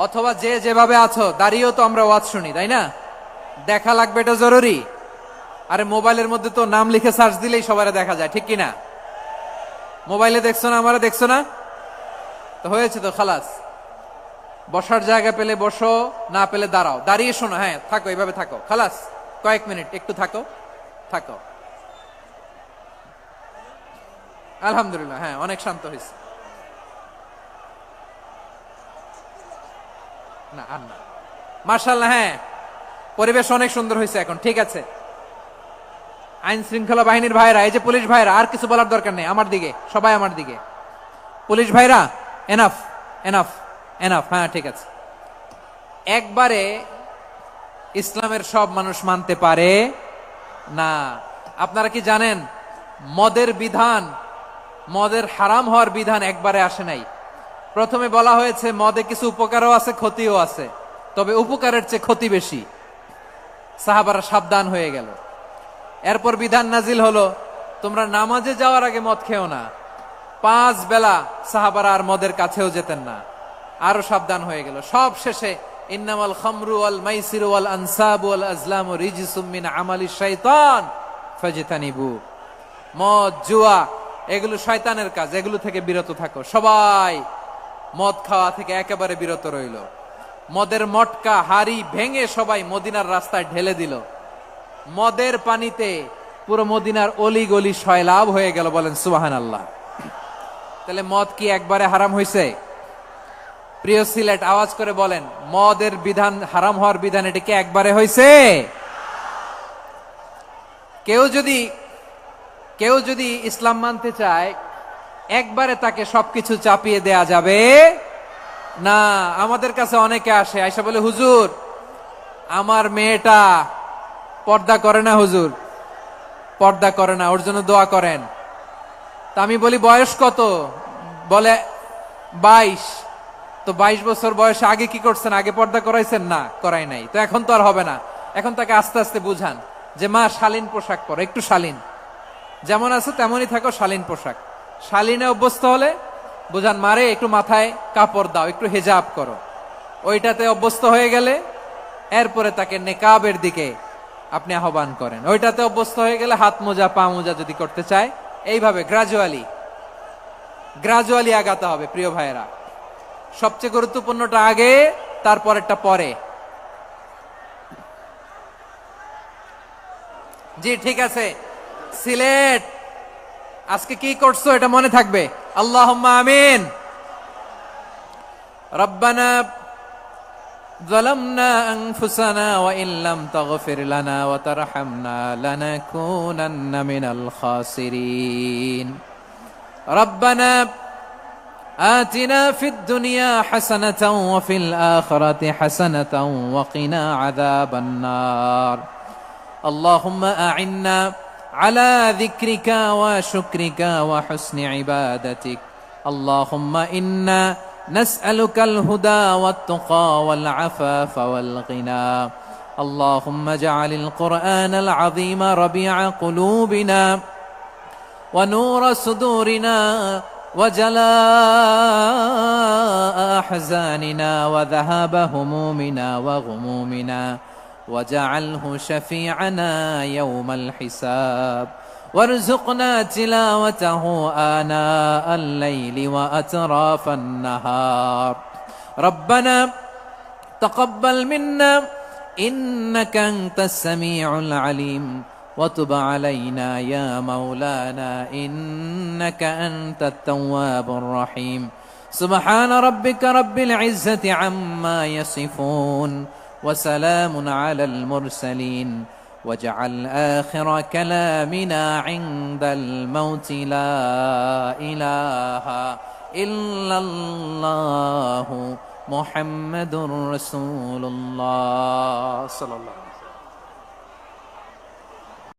অথবা যে যেভাবে আছো দাঁড়িয়েও তো আমরা ওয়াজ শুনি, তাই না? দেখা লাগবে, এটা জরুরি। আরে মোবাইলের মধ্যে তো নাম লিখে সার্চ দিলেই সবাই দেখা যায়, ঠিক কিনা? মোবাইলে দেখছো না, আমরা দেখছো না, তো হয়েছে তো, খালাস। বসার জায়গা পেলে বসো, না পেলে দাঁড়াও, দাঁড়িয়ে শোনো। হ্যাঁ, থাকো, এইভাবে থাকো, খালাস। কয়েক মিনিট একটু থাকো। আলহামদুলিল্লাহ, হ্যাঁ, অনেক শান্ত হয়েছে। না আর না, মাশাআল্লাহ, হ্যাঁ, পরিবেশ অনেক সুন্দর হয়েছে এখন। ঠিক আছে, আইন শৃঙ্খলা বাহিনীর ভাইরা, এই যে পুলিশ ভাইরা, আর কিছু বলার দরকার নেই, আমার দিকে সবাই, আমার দিকে। পুলিশ ভাইরা, এনাফ। হ্যাঁ, ঠিক আছে। একবারে ইসলামের সব মানুষ মানতে পারে না। আপনারা কি জানেন মদের হারাম হওয়ার বিধান একবারে আসে নাই। প্রথমে বলা হয়েছে মদে কিছু উপকারও আছে, ক্ষতিও আছে, তবে উপকারের চেয়ে ক্ষতি বেশি। সাহাবারা সাবধান হয়ে গেল। এরপর বিধান নাজিল হলো, তোমরা নামাজে যাওয়ার আগে মদ খেও না, 5 বেলা সাহাবারা আর মদের কাছেও যেতেন না, আরো সাবধান হয়ে গেল। সব শেষে ইন্নামাল খামরু ওয়াল মাইসিরু ওয়াল আনসাবু ওয়াল আজলামু রিজসুম মিন আমালিশ শাইতান ফাজতানিবু। মদ, জুয়া এগুলো শয়তানের কাজ, এগুলো থেকে বিরত থাকো। সবাই মদ খাওয়া থেকে একেবারে বিরত রইল। মদের মটকা হাড়ি ভেঙে সবাই মদিনার রাস্তায় ঢেলে দিল। মদের পানিতে পুরো মদিনার অলি গলি সয়লাভ হয়ে গেল। বলেন সুবহানাল্লাহ। তাহলে মদ কি একবারে হারাম হয়েছে? প্রিয় সিলেট, আওয়াজ করে বলেন, মদের বিধান, হারাম হওয়ার বিধান এটা কি একবারে হয়েছে? কেউ যদি ইসলাম মানতে চায়, একবারে তাকে সবকিছু চাপিয়ে দেয়া যাবে না। আমাদের কাছে অনেকে আসে, আয়সা বলে, হুজুর আমার মেয়েটা পর্দা করে না, হুজুর পর্দা করে না, ওর জন্য দোয়া করেন। তা আমি বলি বয়স কত? বলে 22। তো 22 বছর বয়সে আগে কি করছেন? আগে পর্দা করাইছেন? না, করাই নাই। তো এখন তো আর হবে না। এখন তাকে আস্তে আস্তে বুঝান যে মা শালীন পোশাক পরো, একটু শালীন, যেমন আছে তেমনই থাকো, শালীন পোশাক। শালীনে অভ্যস্ত হলে বুঝান, মারে একটু মাথায় কাপড় দাও, একটু হেজাব করো। ওইটাতে অভ্যস্ত হয়ে গেলে এরপরে তাকে নেকাবের দিকে আপনি আহ্বান করেন। ওইটাতে অভ্যস্ত হয়ে গেলে হাত মোজা, পা মোজা যদি করতে চায়, এইভাবে গ্রাজুয়ালি আগাতে হবে। প্রিয় ভাইয়েরা, সবচেয়ে গুরুত্বপূর্ণটা আগে, তারপরেরটা পরে। জি ঠিক আছে। সিলেট আজকে কি করছো এটা মনে থাকবে। আল্লাহুম্মা আমিন। রব্বানা যালামনা আনফুসানা ওয়া ইন লাম তাগফির লানা ওয়া তারহামনা লানাকুনান্না মিনাল খাসিরিন। রব্বানা آتنا في الدنيا حسنة وفي الآخرة حسنة وقنا عذاب النار. اللهم أعنا على ذكرك وشكرك وحسن عبادتك. اللهم إنا نسألك الهدى والتقى والعفاف والغنى. اللهم اجعل القرآن العظيم ربيع قلوبنا ونور صدورنا وجلاء أحزاننا وذهاب همومنا وغمومنا، وجعله شفيعنا يوم الحساب، وارزقنا تلاوته آناء الليل وأطراف النهار. ربنا تقبل منا إنك أنت السميع العليم، وتب علينا يا مولانا إنك أنت التواب الرحيم. سبحان ربك رب العزة عما يصفون وسلام على المرسلين. واجعل آخر كلامنا عند الموت لا إله إلا الله محمد رسول الله صلى الله عليه وسلم.